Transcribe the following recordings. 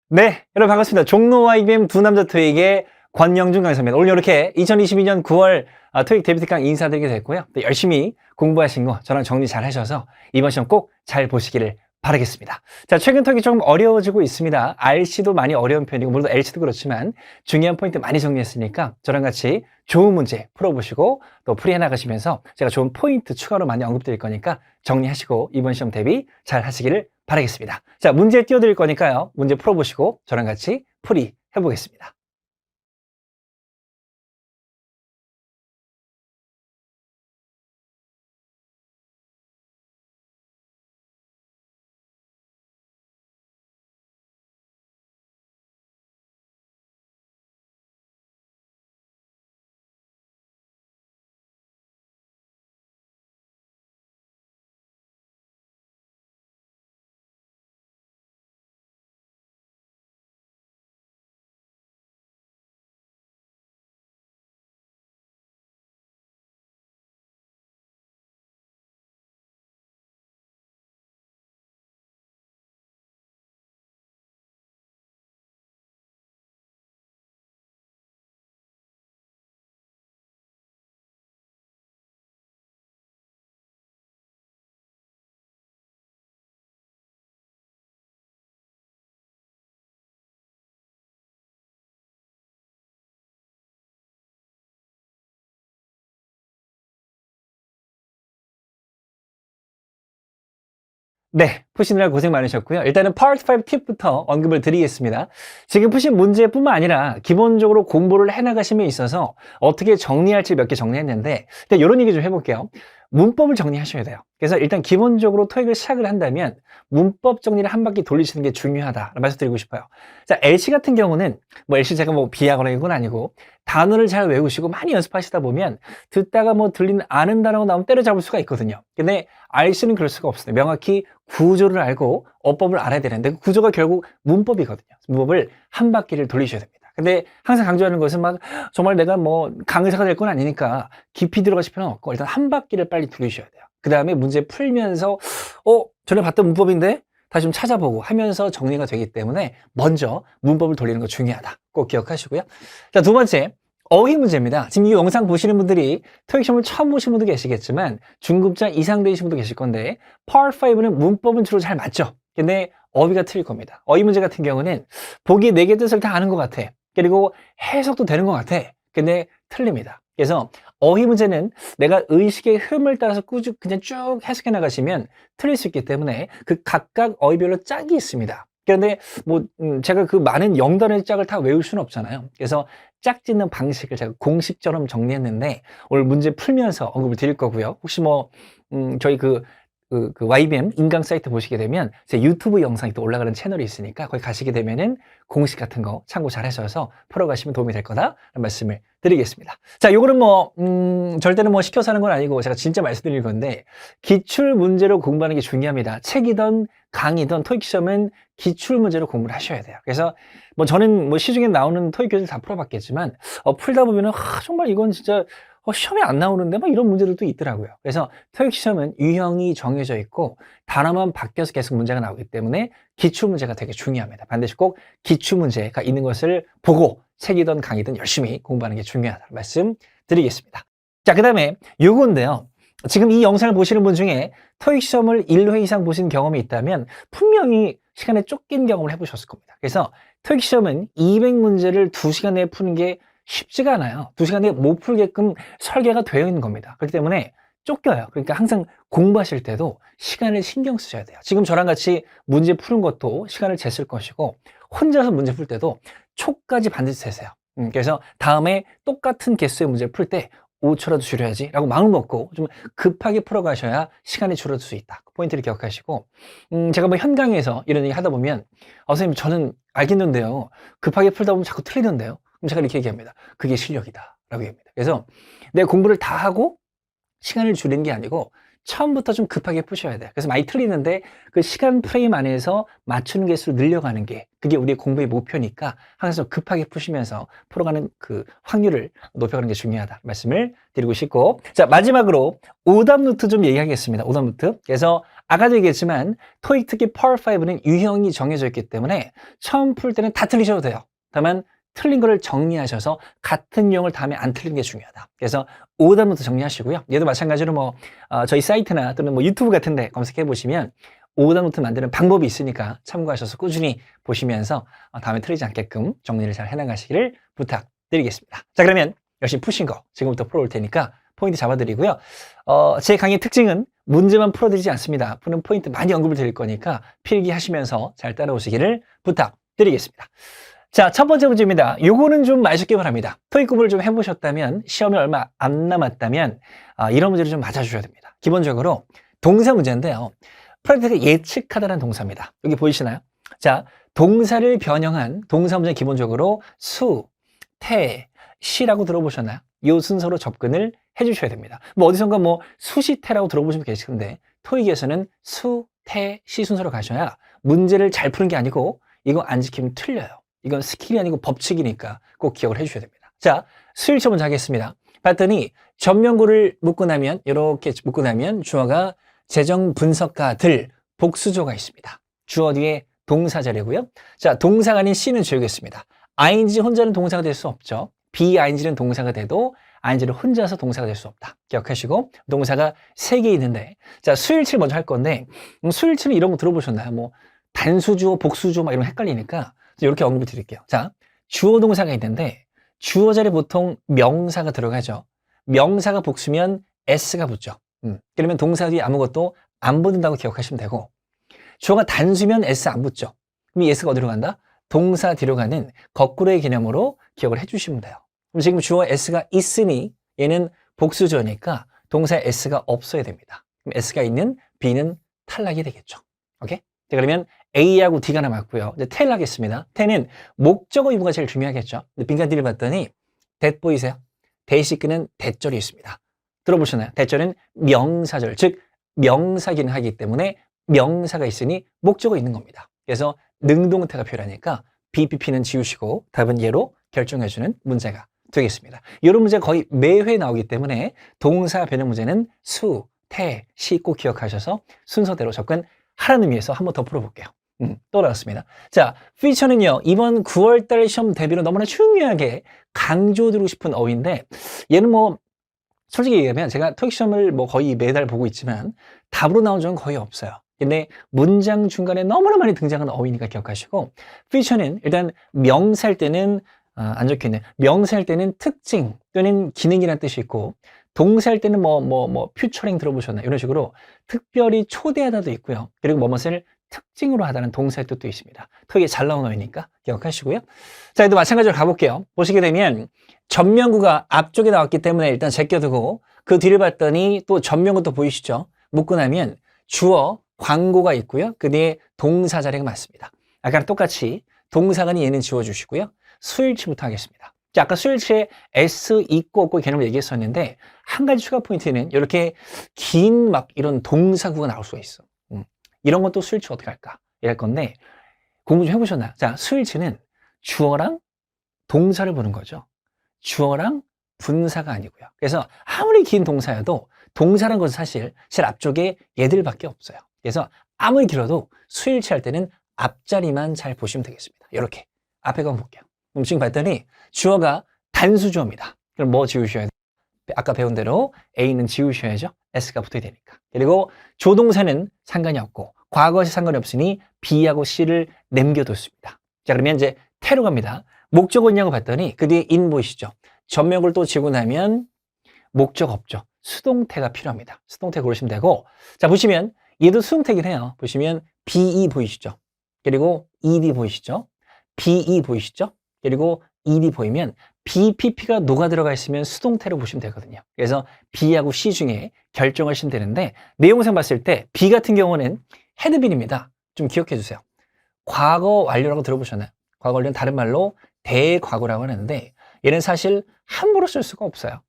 네, 여러분 반갑습니다. 종로 IBM 두 남자 토익의 권영준 강사입니다. 오늘 이렇게 2022년 9월 토익 데뷔트 강 인사드리게 됐고요. 또 열심히 공부하신 거 저랑 정리 잘 하셔서 이번 시험 꼭 잘 보시기를 바라겠습니다. 자, 최근 토익이 조금 어려워지고 있습니다. RC도 많이 어려운 편이고 물론 LC도 그렇지만 중요한 포인트 많이 정리했으니까 저랑 같이 좋은 문제 풀어보시고 또 풀이해 나가시면서 제가 좋은 포인트 추가로 많이 언급드릴 거니까 정리하시고 이번 시험 대비 잘 하시기를 바라겠습니다. 자, 문제 띄워드릴 거니까요. 문제 풀어보시고 저랑 같이 풀이 해보겠습니다. 네, 푸시느라 고생 많으셨고요. 일단은 Part 5 팁부터 언급을 드리겠습니다. 지금 푸신 문제뿐만 아니라 기본적으로 공부를 해나가심에 있어서 어떻게 정리할지 몇 개 정리했는데 일단 이런 얘기 좀 해볼게요. 문법을 정리하셔야 돼요. 그래서 일단 기본적으로 토익을 시작을 한다면 문법 정리를 한 바퀴 돌리시는 게 중요하다라는 말씀 드리고 싶어요. 자, LC 같은 경우는 뭐 LC 제가 뭐 비하거나 이건 아니고 단어를 잘 외우시고 많이 연습하시다 보면 듣다가 뭐 들리는 아는 단어가 나오면 때려잡을 수가 있거든요. 근데 RC는 그럴 수가 없어요. 명확히 구조를 알고 어법을 알아야 되는데 그 구조가 결국 문법이거든요. 문법을 한 바퀴를 돌리셔야 됩니다. 근데 항상 강조하는 것은 막 정말 내가 뭐 강의사가 될 건 아니니까 깊이 들어가실 필요는 없고 일단 한 바퀴를 빨리 돌리셔야 돼요. 그 다음에 문제 풀면서 전에 봤던 문법인데 다시 좀 찾아보고 하면서 정리가 되기 때문에 먼저 문법을 돌리는 거 중요하다. 꼭 기억하시고요. 자, 두 번째 어휘 문제입니다. 지금 이 영상 보시는 분들이 토익 시험을 처음 보신 분도 계시겠지만 중급자 이상 되신 분도 계실 건데 Part 5는 문법은 주로 잘 맞죠. 근데 어휘가 틀릴 겁니다. 어휘 문제 같은 경우는 보기 4개 뜻을 다 아는 것 같아. 그리고 해석도 되는 것 같아. 근데 틀립니다. 그래서 어휘 문제는 내가 의식의 흐름을 따라서 그냥 쭉 해석해 나가시면 틀릴 수 있기 때문에 그 각각 어휘별로 짝이 있습니다. 그런데 뭐 제가 그 많은 영단의 짝을 다 외울 수는 없잖아요. 그래서 짝 짓는 방식을 제가 공식처럼 정리했는데 오늘 문제 풀면서 언급을 드릴 거고요. 혹시 뭐 저희 그 YBM 인강 사이트 보시게 되면 제 유튜브 영상이 또 올라가는 채널이 있으니까 거기 가시게 되면은 공식 같은 거 참고 잘 하셔서 풀어가시면 도움이 될 거다라는 말씀을 드리겠습니다. 자, 요거는 뭐 절대는 뭐 시켜서 하는 건 아니고 제가 진짜 말씀드릴 건데 기출 문제로 공부하는 게 중요합니다. 책이든 강의든 토익 시험은 기출 문제로 공부를 하셔야 돼요. 그래서 뭐 저는 뭐 시중에 나오는 토익 교재를 다 풀어봤겠지만 풀다 보면은 정말 이건 진짜 시험에 안 나오는데 막 이런 문제들도 있더라고요. 그래서 토익 시험은 유형이 정해져 있고 단어만 바뀌어서 계속 문제가 나오기 때문에 기출 문제가 되게 중요합니다. 반드시 꼭 기출 문제가 있는 것을 보고 책이든 강의든 열심히 공부하는 게 중요하다는 말씀 드리겠습니다. 자, 그 다음에 요건데요. 지금 이 영상을 보시는 분 중에 토익 시험을 1회 이상 보신 경험이 있다면 분명히 시간에 쫓긴 경험을 해보셨을 겁니다. 그래서 토익 시험은 200문제를 2시간 내에 푸는 게 쉽지가 않아요. 2시간 내에 못 풀게끔 설계가 되어 있는 겁니다. 그렇기 때문에 쫓겨요. 그러니까 항상 공부하실 때도 시간을 신경 쓰셔야 돼요. 지금 저랑 같이 문제 푸는 것도 시간을 쟀을 것이고 혼자서 문제 풀 때도 초까지 반드시 세세요. 그래서 다음에 똑같은 개수의 문제를 풀 때 5초라도 줄여야지 라고 마음을 먹고 좀 급하게 풀어가셔야 시간이 줄어들 수 있다. 그 포인트를 기억하시고 제가 뭐 현강에서 이런 얘기 하다 보면 선생님 저는 알겠는데요. 급하게 풀다 보면 자꾸 틀리는데요. 그럼 제가 이렇게 얘기합니다. 그게 실력이다 라고 얘기합니다. 그래서 내 공부를 다 하고 시간을 줄이는 게 아니고 처음부터 좀 급하게 푸셔야 돼요. 그래서 많이 틀리는데 그 시간 프레임 안에서 맞추는 개수를 늘려가는 게 그게 우리의 공부의 목표니까 항상 좀 급하게 푸시면서 풀어가는 그 확률을 높여가는 게 중요하다 말씀을 드리고 싶고, 자 마지막으로 오답 노트 좀 얘기하겠습니다. 오답 노트. 그래서 아까도 얘기했지만 토익 특히 파워5는 유형이 정해져 있기 때문에 처음 풀 때는 다 틀리셔도 돼요. 다만 틀린 거를 정리하셔서 같은 유형을 다음에 안 틀리는 게 중요하다. 그래서 오답 노트 정리하시고요. 얘도 마찬가지로 뭐 저희 사이트나 또는 뭐 유튜브 같은 데 검색해 보시면 오답 노트 만드는 방법이 있으니까 참고하셔서 꾸준히 보시면서 다음에 틀리지 않게끔 정리를 잘 해나가시기를 부탁드리겠습니다. 자, 그러면 열심히 푸신 거 지금부터 풀어올 테니까 포인트 잡아드리고요. 제 강의 특징은 문제만 풀어드리지 않습니다. 푸는 포인트 많이 언급을 드릴 거니까 필기하시면서 잘 따라오시기를 부탁드리겠습니다. 자, 첫 번째 문제입니다. 요거는 좀 마주쉽기 바랍니다. 토익 공부를 좀 해보셨다면, 시험이 얼마 안 남았다면 이런 문제를 좀 맞아주셔야 됩니다. 기본적으로 동사 문제인데요. 프레디가 예측하다라는 동사입니다. 여기 보이시나요? 자, 동사를 변형한 동사 문제 기본적으로 수, 태, 시라고 들어보셨나요? 이 순서로 접근을 해주셔야 됩니다. 뭐 어디선가 뭐 수시태라고 들어보시면 계시는데 토익에서는 수, 태, 시 순서로 가셔야 문제를 잘 푸는 게 아니고 이거 안 지키면 틀려요. 이건 스킬이 아니고 법칙이니까 꼭 기억을 해주셔야 됩니다. 자, 수일치 먼저 하겠습니다. 봤더니 전면구를 묶고 나면 이렇게 묶고 나면 주어가 재정 분석가들 복수조가 있습니다. 주어 뒤에 동사 자리고요. 자, 동사가 아닌 C는 지우겠습니다. ing 혼자는 동사가 될 수 없죠. being는 동사가 돼도 ing는 혼자서 동사가 될 수 없다. 기억하시고 동사가 3개 있는데, 자, 수일치를 먼저 할 건데 수일치는 이런 거 들어보셨나요? 뭐 단수주어, 복수주어 막 이런 거 헷갈리니까 이렇게 언급을 드릴게요. 자, 주어 동사가 있는데 주어 자리에 보통 명사가 들어가죠. 명사가 복수면 s가 붙죠. 그러면 동사 뒤에 아무것도 안 붙는다고 기억하시면 되고, 주어가 단수면 s 안 붙죠. 그럼 이 s가 어디로 간다? 동사 뒤로 가는 거꾸로의 개념으로 기억을 해주시면 돼요. 그럼 지금 주어 s가 있으니 얘는 복수주어니까 동사에 s가 없어야 됩니다. 그럼 s가 있는 b는 탈락이 되겠죠. 오케이? 자, 그러면 A하고 D가 남았고요. 이제 태를 하겠습니다. 태는 목적어 유무가 제일 중요하겠죠. 빈칸들을 봤더니 that 보이세요? 대시 끄는 대절이 있습니다. 들어보셨나요? 대절은 명사절, 즉 명사기는 하기 때문에 명사가 있으니 목적어 있는 겁니다. 그래서 능동태가 필요하니까 BPP는 지우시고 답은 예로 결정해주는 문제가 되겠습니다. 이런 문제가 거의 매회 나오기 때문에 동사 변형 문제는 수, 태, 시 꼭 기억하셔서 순서대로 접근 하라는 의미에서 한번 더 풀어볼게요. 또 나왔습니다. 자, 피처는요, 이번 9월달 시험 대비로 너무나 중요하게 강조드리고 싶은 어휘인데, 얘는 뭐, 솔직히 얘기하면 제가 토익 시험을 뭐 거의 매달 보고 있지만 답으로 나온 적은 거의 없어요. 근데 문장 중간에 너무나 많이 등장하는 어휘니까 기억하시고, 피처는 일단 명사일 때는, 안 적혀있네. 명사일 때는 특징 또는 기능이라는 뜻이 있고, 동사일 때는 퓨처링 들어보셨나요? 이런 식으로 특별히 초대하다도 있고요. 그리고 뭐뭇을 특징으로 하다는 동사의 뜻도 있습니다. 토익에 잘 나온 어휘니까 기억하시고요. 자, 얘도 마찬가지로 가볼게요. 보시게 되면 전면구가 앞쪽에 나왔기 때문에 일단 제껴두고 그 뒤를 봤더니 또 전면구 또 보이시죠? 묶고 나면 주어, 광고가 있고요. 그 뒤에 동사 자리가 맞습니다. 아까랑 똑같이 동사간이 얘는 지워주시고요. 수일치부터 하겠습니다. 자, 아까 수일치에 S 있고 없고 개념을 얘기했었는데 한 가지 추가 포인트는 이렇게 긴 막 이런 동사구가 나올 수가 있어. 이런 것도 수일치 어떻게 할까? 이럴 건데 공부 좀 해보셨나요? 자, 수일치는 주어랑 동사를 보는 거죠. 주어랑 분사가 아니고요. 그래서 아무리 긴 동사여도 동사란 것은 사실 제일 앞쪽에 얘들밖에 없어요. 그래서 아무리 길어도 수일치 할 때는 앞자리만 잘 보시면 되겠습니다. 이렇게 앞에 가 볼게요. 그럼 지금 봤더니 주어가 단수주어입니다. 그럼 뭐 지우셔야 돼요? 아까 배운 대로 A는 지우셔야죠. S가 붙어야 되니까. 그리고 조동사는 상관이 없고 과거시 상관이 없으니 B하고 C를 남겨뒀습니다. 자, 그러면 이제 태로 갑니다. 목적어 있냐고 봤더니 그 뒤에 in 보이시죠? 전명을 또 지고 나면 목적 없죠. 수동태가 필요합니다. 수동태 고르시면 되고, 자, 보시면 얘도 수동태긴 해요. 보시면 be 보이시죠? 그리고 ed 보이시죠? be 보이시죠? 그리고 ed 보이면 BPP가 녹아 들어가 있으면 수동태로 보시면 되거든요. 그래서 B하고 C 중에 결정하시면 되는데 내용상 봤을 때 B 같은 경우는 헤드빈입니다. 좀 기억해 주세요. 과거 완료라고 들어보셨나요? 과거 완료는 다른 말로 대과거라고 하는데 얘는 사실 함부로 쓸 수가 없어요.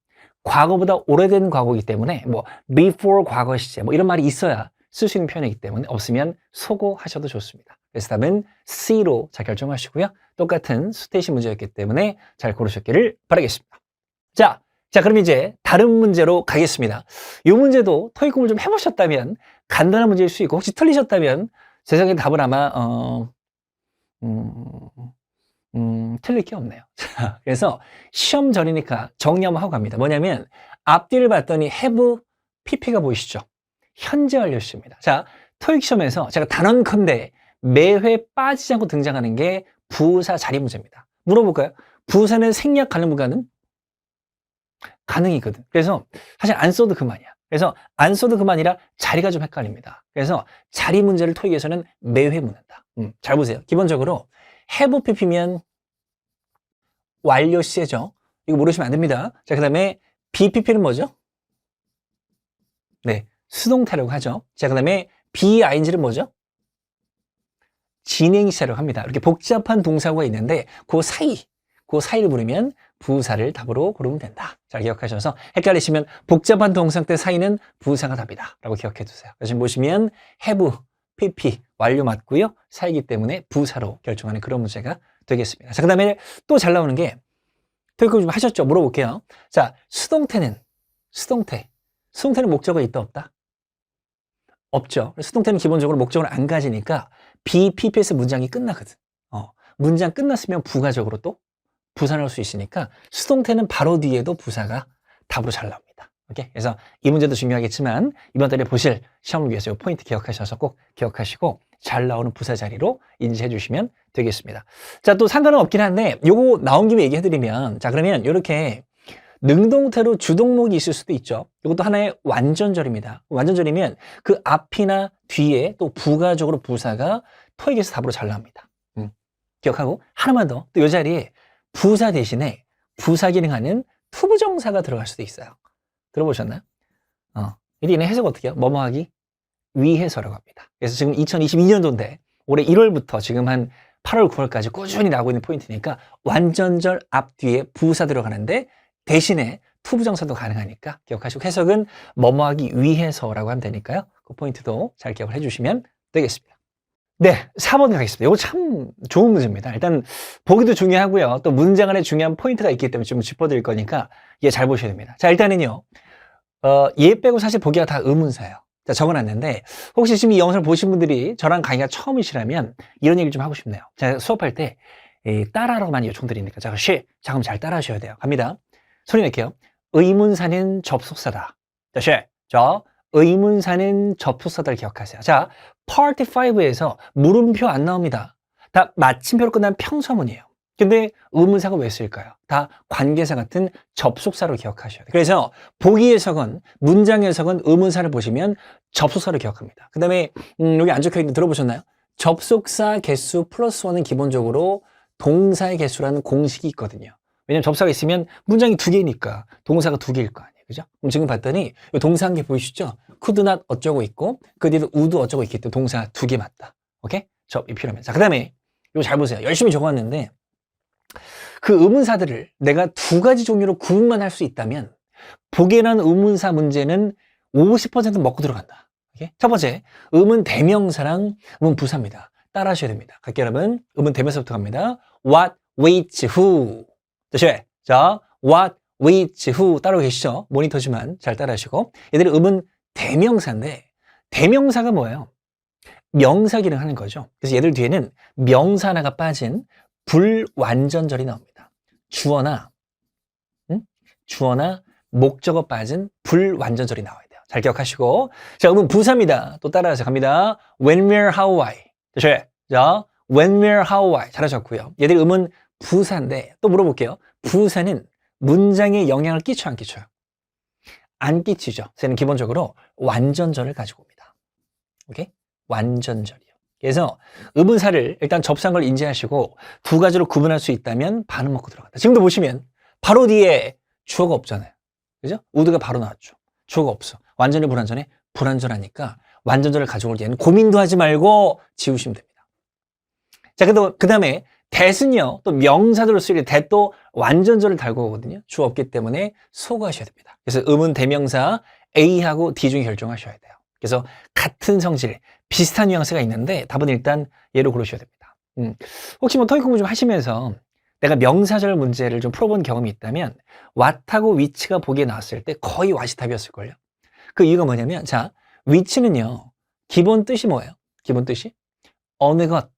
과거보다 오래된 과거이기 때문에 뭐 before 과거 시제 뭐 이런 말이 있어야 쓸 수 있는 표현이기 때문에 없으면 소거하셔도 좋습니다. 그래서 답은 C로 잘 결정하시고요. 똑같은 수태시 문제였기 때문에 잘 고르셨기를 바라겠습니다. 자, 그럼 이제 다른 문제로 가겠습니다. 이 문제도 토익 공부를 좀 해보셨다면 간단한 문제일 수 있고 혹시 틀리셨다면 제 생각에 답은 아마 틀릴 게 없네요. 자, 그래서 시험 전이니까 정리 한번 하고 갑니다. 뭐냐면 앞뒤를 봤더니 have, pp가 보이시죠? 현재 완료 시입니다. 자, 토익 시험에서 제가 단언컨대 매회 빠지지 않고 등장하는 게 부사 자리 문제입니다. 물어볼까요? 부사는 생략 가능 불가능? 가능이거든. 그래서 사실 안 써도 그만이야. 그래서 안 써도 그만이라 자리가 좀 헷갈립니다. 그래서 자리 문제를 토익에서는 매회 묻는다. 잘 보세요. 기본적으로 have pp면 완료 시제죠. 이거 모르시면 안 됩니다. 자, 그 다음에 BPP는 뭐죠? 네, 수동태라고 하죠. 자, 그 다음에 BING는 뭐죠? 진행시라고 합니다. 이렇게 복잡한 동사가 있는데 그 사이를 부르면 부사를 답으로 고르면 된다. 잘 기억하셔서 헷갈리시면 복잡한 동사때 사이는 부사가 답이다 라고 기억해 두세요. 지금 보시면 have, pp 완료 맞고요. 사이기 때문에 부사로 결정하는 그런 문제가 되겠습니다. 자, 그 다음에 또 잘 나오는 게 토익 좀 하셨죠? 물어볼게요. 자, 수동태는 목적어 있다 없다? 없죠. 수동태는 기본적으로 목적어를 안 가지니까 BPP에서 문장이 끝나거든. 문장 끝났으면 부가적으로 또 부사 넣을 수 있으니까 수동태는 바로 뒤에도 부사가 답으로 잘 나옵니다. 오케이? 그래서 이 문제도 중요하겠지만 이번 달에 보실 시험을 위해서 이 포인트 기억하셔서 꼭 기억하시고 잘 나오는 부사 자리로 인지해 주시면 되겠습니다. 자, 또 상관은 없긴 한데 요거 나온 김에 얘기해 드리면 자, 그러면 이렇게 능동태로 주동목이 있을 수도 있죠. 이것도 하나의 완전절입니다. 완전절이면 그 앞이나 뒤에 또 부가적으로 부사가 토익에서 답으로 잘 나옵니다. 기억하고 하나만 더. 또 이 자리에 부사 대신에 부사 기능하는 투부정사가 들어갈 수도 있어요. 들어보셨나요? 이게 해석 어떻게 해요? 뭐뭐 하기 위해서라고 합니다. 그래서 지금 2022년도인데 올해 1월부터 지금 한 8월, 9월까지 꾸준히 나오고 있는 포인트니까 완전절 앞뒤에 부사 들어가는데 대신에 투부정사도 가능하니까 기억하시고 해석은 뭐뭐 하기 위해서라고 하면 되니까요. 그 포인트도 잘 기억을 해주시면 되겠습니다. 네, 4번 가겠습니다. 이거 참 좋은 문제입니다. 일단 보기도 중요하고요. 또 문장 안에 중요한 포인트가 있기 때문에 좀 짚어드릴 거니까 얘 잘 보셔야 됩니다. 자, 일단은요. 얘 빼고 사실 보기가 다 의문사예요. 자, 적어놨는데 혹시 지금 이 영상을 보신 분들이 저랑 강의가 처음이시라면 이런 얘기 좀 하고 싶네요. 제가 수업할 때 따라라고 많이 요청드리니까 자, 그럼 잘 따라하셔야 돼요. 갑니다. 소리 낼게요. 의문사는 접속사다. 자, 의문사는 접속사다를 기억하세요. 자, Part 5에서 물음표 안 나옵니다. 다 마침표로 끝난 평서문이에요. 근데 의문사가 왜 쓰일까요? 다 관계사 같은 접속사로 기억하셔야 돼요. 그래서 보기 해석은, 문장 해석은 의문사를 보시면 접속사로 기억합니다. 그 다음에 여기 안 적혀있는 거 들어보셨나요? 접속사 개수 플러스 1은 기본적으로 동사의 개수라는 공식이 있거든요. 왜냐면 접사가 있으면 문장이 두 개니까 동사가 두 개일 거 아니에요. 그죠? 그럼 지금 봤더니 동사 한 개 보이시죠? could not 어쩌고 있고 그 뒤로 would 어쩌고 있기 때문에 동사 두 개 맞다. 오케이? 접이 필요합니다. 자, 그 다음에 이거 잘 보세요. 열심히 적어왔는데 그 의문사들을 내가 두 가지 종류로 구분만 할 수 있다면 보게란 의문사 문제는 50% 먹고 들어간다. 오케이? 첫 번째, 의문 대명사랑 의문 부사입니다. 따라 하셔야 됩니다. 갈게요, 여러분. 의문 대명사부터 갑니다. What, which, who. 자, what, which, who 따라오고 계시죠? 모니터지만 잘 따라하시고. 얘들은 의문 대명사인데 대명사가 뭐예요? 명사 기능 하는 거죠. 그래서 얘들 뒤에는 명사 하나가 빠진 불완전절이 나옵니다. 주어나 목적어 빠진 불완전절이 나와야 돼요. 잘 기억하시고. 자, 의문 부사입니다. 또 따라해서 갑니다. When, where, how, why. 자, when, where, how, why. 잘하셨고요. 얘들 의문 부사인데 또 물어볼게요. 부사는 문장에 영향을 끼쳐 안 끼쳐요? 안 끼치죠. 저는 기본적으로 완전절을 가지고 옵니다. 오케이? 완전절이요. 그래서 의문사를 일단 접수한 걸 인지하시고 두 가지로 구분할 수 있다면 반은 먹고 들어간다. 지금도 보시면 바로 뒤에 주어가 없잖아요. 그죠? 우드가 바로 나왔죠. 주어가 없어. 완전히 불완전해? 불완전하니까 완전절을 가져올 때는 고민도 하지 말고 지우시면 됩니다. 자, 그 다음에 that은요, 또 명사들로 쓰일 때 that도 완전절을 달고 오거든요. 주 없기 때문에 소거하셔야 됩니다. 그래서 음은 대명사 A하고 D 중에 결정하셔야 돼요. 그래서 같은 성질, 비슷한 뉘앙스가 있는데 답은 일단 얘로 고르셔야 됩니다. 혹시 뭐 토익 공부 좀 하시면서 내가 명사절 문제를 좀 풀어본 경험이 있다면 what하고 which가 보기에 나왔을 때 거의 what이 답이었을걸요. 그 이유가 뭐냐면 자, which는요, 기본 뜻이 뭐예요? 기본 뜻이 어느 것,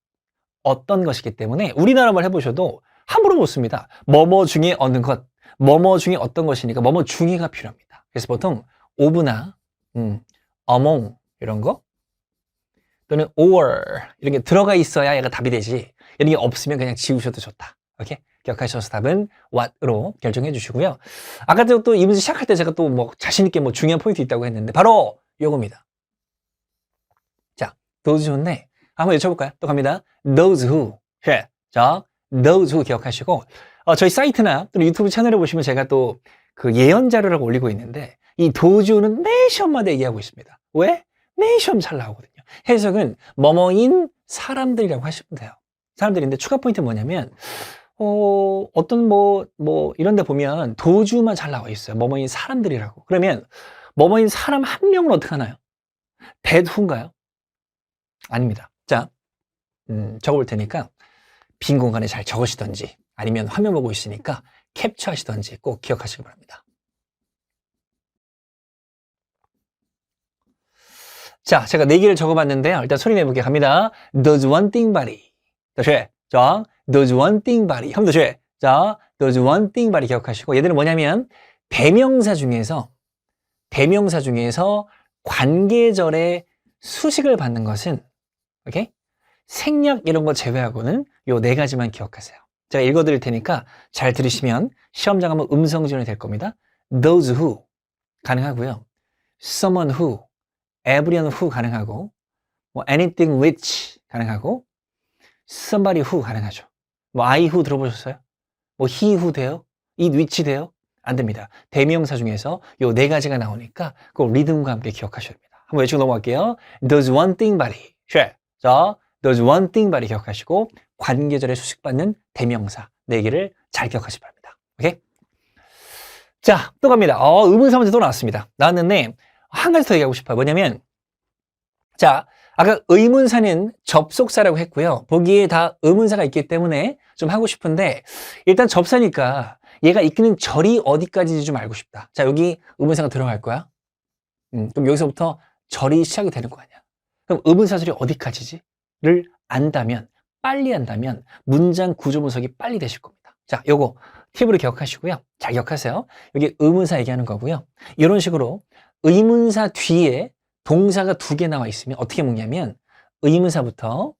어떤 것이기 때문에 우리나라 말 해보셔도 함부로 못 씁니다. 뭐뭐 중에 어느 것, 뭐뭐 중에 어떤 것이니까 뭐뭐 중에가 필요합니다. 그래서 보통 of나 among 이런 거 또는 or 이런 게 들어가 있어야 얘가 답이 되지, 이런 게 없으면 그냥 지우셔도 좋다. 오케이? 기억하셔서 답은 what으로 결정해 주시고요. 아까 또 이 문제 시작할 때 제가 또 뭐 자신 있게 뭐 중요한 포인트 있다고 했는데 바로 요겁니다. 자, those who인데 한번 외쳐볼까요? 또 갑니다. those who. 예. 자, those who 기억하시고 저희 사이트나 또는 유튜브 채널에 보시면 제가 또 그 예언 자료라고 올리고 있는데 이 those who는 매 시험마다 얘기하고 있습니다. 왜? 매 시험 잘 나오거든요. 해석은 뭐뭐인 사람들이라고 하시면 돼요. 사람들인데 추가 포인트 뭐냐면 어떤 뭐 이런 데 보면 도주만 잘 나와 있어요. 뭐뭐인 사람들이라고. 그러면 뭐뭐인 사람 한 명은 어떻게 하나요? that who인가요? 아닙니다. 자, 적어볼 테니까 빈 공간에 잘 적으시던지 아니면 화면 보고 있으니까 캡처하시던지 꼭 기억하시기 바랍니다. 자, 제가 4개를 적어봤는데요. 일단 소리 내볼게요. 갑니다. Does one thing body. 다시. 자, does one thing body. 한번 더 시. 자, does one thing body 기억하시고 얘들은 뭐냐면 대명사 중에서 관계절에 수식을 받는 것은 오케이? 생략 이런 거 제외하고는 요 4가지만 기억하세요. 제가 읽어드릴 테니까 잘 들으시면 시험장 가면 음성 지원이 될 겁니다. Those who 가능하고요. Someone who, everyone who 가능하고, 뭐 anything which 가능하고, somebody who 가능하죠. 뭐 I who 들어보셨어요? 뭐 he who 돼요? it which 돼요? 안 됩니다. 대명사 중에서 요 4가지가 나오니까 그 리듬과 함께 기억하셔야 됩니다. 한번 외치고 넘어갈게요. Does one thing body. 자, does one thing body 기억하시고 관계절에 수식받는 대명사 4개를 잘 기억하시기 바랍니다. 오케이? 자, 또 갑니다. 의문사 문제 또 나왔습니다. 나왔는데 한 가지 더 얘기하고 싶어요. 뭐냐면 자, 아까 의문사는 접속사라고 했고요. 보기에 다 의문사가 있기 때문에 좀 하고 싶은데 일단 접사니까 얘가 이끄는 절이 어디까지인지 좀 알고 싶다. 자, 여기 의문사가 들어갈 거야. 그럼 여기서부터 절이 시작이 되는 거 아니야. 그럼 의문사절이 어디까지지?를 안다면, 빨리 안다면 문장 구조 분석이 빨리 되실 겁니다. 자, 요거 팁으로 기억하시고요. 잘 기억하세요. 여기 의문사 얘기하는 거고요. 이런 식으로 의문사 뒤에 동사가 2개 나와 있으면 어떻게 묶냐면 의문사부터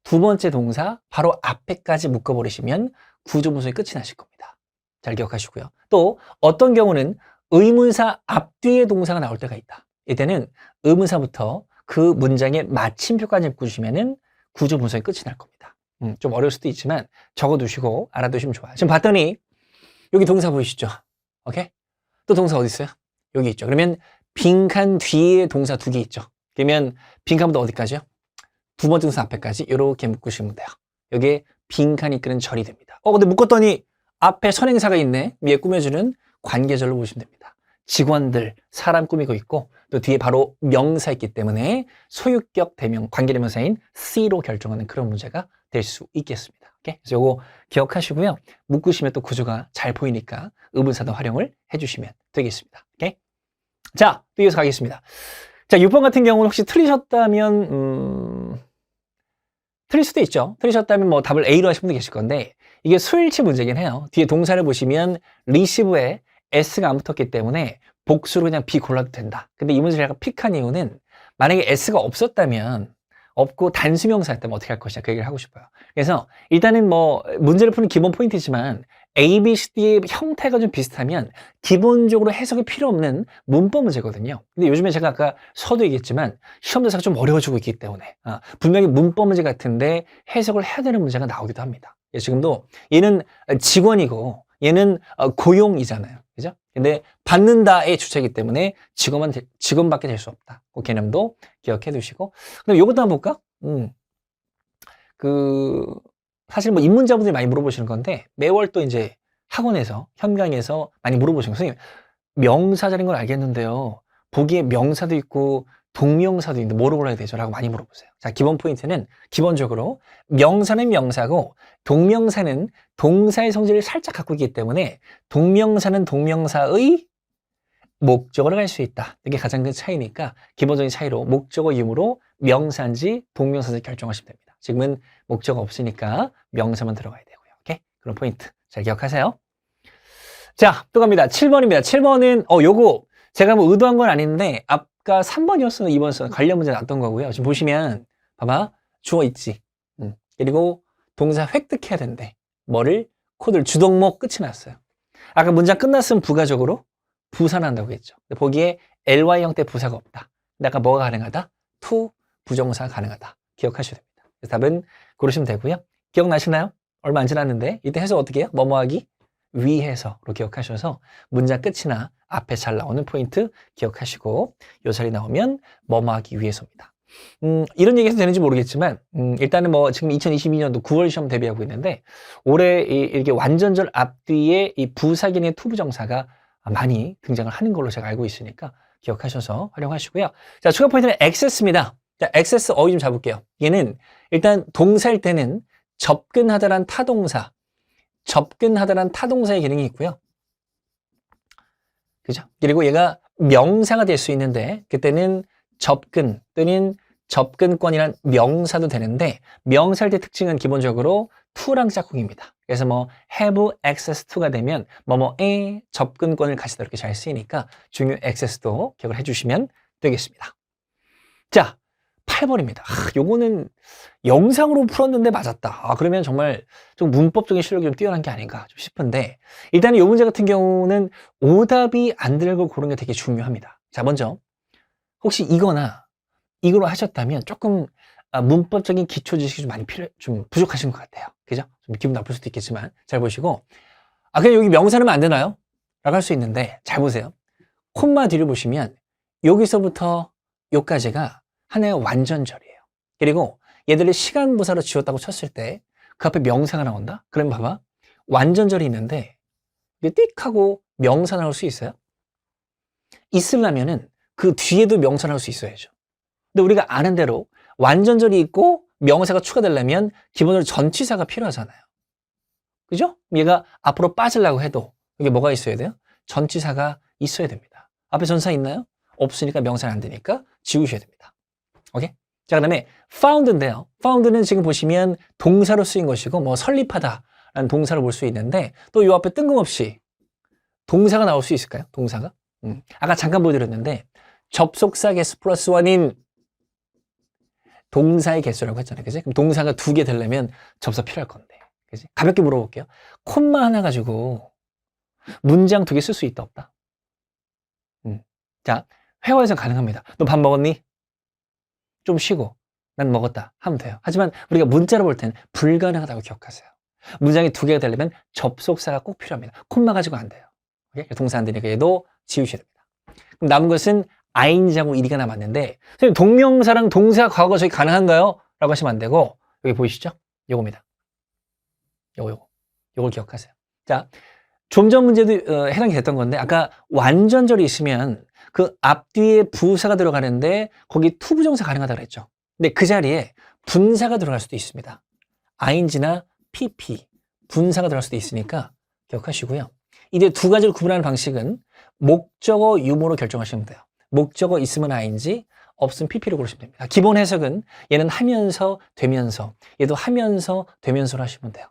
2번째 동사 바로 앞에까지 묶어버리시면 구조 분석이 끝이 나실 겁니다. 잘 기억하시고요. 또 어떤 경우는 의문사 앞뒤에 동사가 나올 때가 있다. 이때는 의문사부터 그 문장의 마침표까지 묶어주시면 구조 분석이 끝이 날 겁니다. 좀 어려울 수도 있지만 적어두시고 알아두시면 좋아요. 지금 봤더니 여기 동사 보이시죠? 오케이? 또 동사 어디 있어요? 여기 있죠. 그러면 빈칸 뒤에 동사 2개 있죠. 그러면 빈칸부터 어디까지요? 2번째 동사 앞에까지 이렇게 묶으시면 돼요. 여기에 빈칸이 이끄는 절이 됩니다. 근데 묶었더니 앞에 선행사가 있네. 위에 꾸며주는 관계절로 보시면 됩니다. 직원들, 사람 꾸미고 있고 또 뒤에 바로 명사 있기 때문에 소유격 대명, 관계대명사인 C로 결정하는 그런 문제가 될 수 있겠습니다. 오케이? 그래서 요거 기억하시고요. 묶으시면 또 구조가 잘 보이니까 의문사도 활용을 해주시면 되겠습니다. 오케이? 자, 또 이어서 가겠습니다. 자, 6번 같은 경우는 혹시 틀리셨다면 틀릴 수도 있죠. 틀리셨다면 뭐 답을 A로 하신 분도 계실 건데 이게 수일치 문제긴 해요. 뒤에 동사를 보시면 receive에 S가 안 붙었기 때문에 복수로 그냥 B 골라도 된다. 근데 이 문제를 약간 픽한 이유는 만약에 S가 없었다면 없고 단수명사였다면 어떻게 할 것이냐 그 얘기를 하고 싶어요. 그래서 일단은 뭐 문제를 푸는 기본 포인트지만 A, B, C, D의 형태가 좀 비슷하면 기본적으로 해석이 필요 없는 문법 문제거든요. 근데 요즘에 제가 아까 서도 얘기했지만 시험 대사가 좀 어려워지고 있기 때문에 분명히 문법 문제 같은데 해석을 해야 되는 문제가 나오기도 합니다. 지금도 얘는 직원이고 얘는 고용이잖아요. 그죠? 근데 받는다의 주체이기 때문에 직원밖에 될 수 없다. 그 개념도 기억해 두시고. 그럼 요것도 한번 볼까? 사실 뭐 입문자분들이 많이 물어보시는 건데 매월 또 이제 학원에서 현강에서 많이 물어보시는 거예요. 선생님 명사절인 건 알겠는데요. 보기에 명사도 있고 동명사도 있는데 뭐로 골라야 되죠? 라고 많이 물어보세요. 자, 기본 포인트는 기본적으로 명사는 명사고 동명사는 동사의 성질을 살짝 갖고 있기 때문에 동명사는 동명사의 목적어를 갈 수 있다. 이게 가장 큰 차이니까 기본적인 차이로 목적어 유무로 명사인지 동명사인지 결정하시면 됩니다. 지금은 목적어 없으니까 명사만 들어가야 되고요. 오케이? 그런 포인트 잘 기억하세요. 자, 또 갑니다. 7번입니다. 7번은 요거 제가 뭐 의도한 건 아닌데 아까 3번이었으나 2번이었으나 관련 문제 나왔던 거고요. 지금 보시면 봐봐. 주어 있지. 그리고 동사 획득해야 된대. 뭐를? 코드를 주동목 끝이 났어요. 아까 문장 끝났으면 부가적으로 부사한다고 했죠. 보기에 ly 형태 부사가 없다. 근데 아까 뭐가 가능하다? to 부정사가 가능하다. 기억하셔야 됩니다. 그래서 답은 고르시면 되고요. 기억나시나요? 얼마 안 지났는데 이때 해석 어떻게 해요? 뭐뭐하기? 위해서로 기억하셔서 문장 끝이나 앞에 잘 나오는 포인트 기억하시고 요 자리 나오면 뭐뭐하기 위해서입니다. 이런 얘기 해도 되는지 모르겠지만 일단은 뭐 지금 2022년도 9월 시험 대비하고 있는데 올해 이렇게 완전절 앞뒤에 이 부사기의 투부정사가 많이 등장을 하는 걸로 제가 알고 있으니까 기억하셔서 활용하시고요. 자, 추가 포인트는 access입니다. 자, access 어휘 좀 잡을게요. 얘는 일단 동사일 때는 접근하다란 타동사, 접근하다란 타동사의 기능이 있고요. 그죠? 그리고 얘가 명사가 될 수 있는데 그때는 접근 또는 접근권이란 명사도 되는데 명사일 때 특징은 기본적으로 to랑 짝꿍입니다. 그래서 뭐 have access to가 되면 뭐뭐에 접근권을 가지다 이렇게 잘 쓰이니까 중요 access도 기억을 해주시면 되겠습니다. 자, 8번입니다. 요거는 영상으로 풀었는데 맞았다. 그러면 정말 좀 문법적인 실력이 좀 뛰어난 게 아닌가 좀 싶은데 일단은 이 문제 같은 경우는 오답이 안 되는 걸 고르는 게 되게 중요합니다. 자, 먼저 혹시 이거나 이거로 하셨다면 조금 문법적인 기초 지식이 좀 많이 좀 부족하신 것 같아요. 그죠? 좀 기분 나쁠 수도 있겠지만 잘 보시고 그냥 여기 명사는 안 되나요? 라고 할 수 있는데 잘 보세요. 콤마 뒤를 보시면 여기서부터 여기까지가 하나의 완전절이에요. 그리고 얘들을 시간부사로 지웠다고 쳤을 때 그 앞에 명사가 나온다? 그러면 봐봐. 완전절이 있는데 이게 띡 하고 명사 나올 수 있어요? 있으려면은 그 뒤에도 명사 나올 수 있어야죠. 근데 우리가 아는 대로 완전절이 있고 명사가 추가되려면 기본적으로 전치사가 필요하잖아요. 그죠? 얘가 앞으로 빠지려고 해도 이게 뭐가 있어야 돼요? 전치사가 있어야 됩니다. 앞에 전사 있나요? 없으니까 명사는 안 되니까 지우셔야 됩니다. 오케이? 자, 그 다음에 found인데요. found는 지금 보시면 동사로 쓰인 것이고 뭐 설립하다라는 동사로 볼 수 있는데 또 이 앞에 뜬금없이 동사가 나올 수 있을까요? 동사가? 아까 잠깐 보여드렸는데 접속사 개수 플러스 1인 동사의 개수라고 했잖아요. 그지? 그럼 동사가 2개 되려면 접속 필요할 건데. 그지? 가볍게 물어볼게요. 콤마 하나 가지고 문장 2개 쓸 수 있다, 없다? 자, 회화에서 가능합니다. 너 밥 먹었니? 좀 쉬고 난 먹었다 하면 돼요. 하지만 우리가 문자로 볼 때는 불가능하다고 기억하세요. 문장이 2개가 되려면 접속사가 꼭 필요합니다. 콤마 가지고 안 돼요. 오케이? 동사 안 되니까 얘도 지우셔야 됩니다. 그럼 남은 것은 ing하고 ed가 남았는데 선생님 동명사랑 동사 과거적이 가능한가요? 라고 하시면 안 되고 여기 보이시죠? 요겁니다. 요걸 기억하세요. 자, 좀 전 문제도 해당이 됐던 건데 아까 완전절이 있으면 그 앞뒤에 부사가 들어가는데 거기 투부정사 가능하다고 그랬죠. 근데 그 자리에 분사가 들어갈 수도 있습니다. ing나 pp 분사가 들어갈 수도 있으니까 기억하시고요. 이제 두 가지를 구분하는 방식은 목적어 유무로 결정하시면 돼요. 목적어 있으면 ing, 없으면 pp로 고르시면 됩니다. 기본 해석은 얘는 하면서 되면서 얘도 하면서 되면서로 하시면 돼요.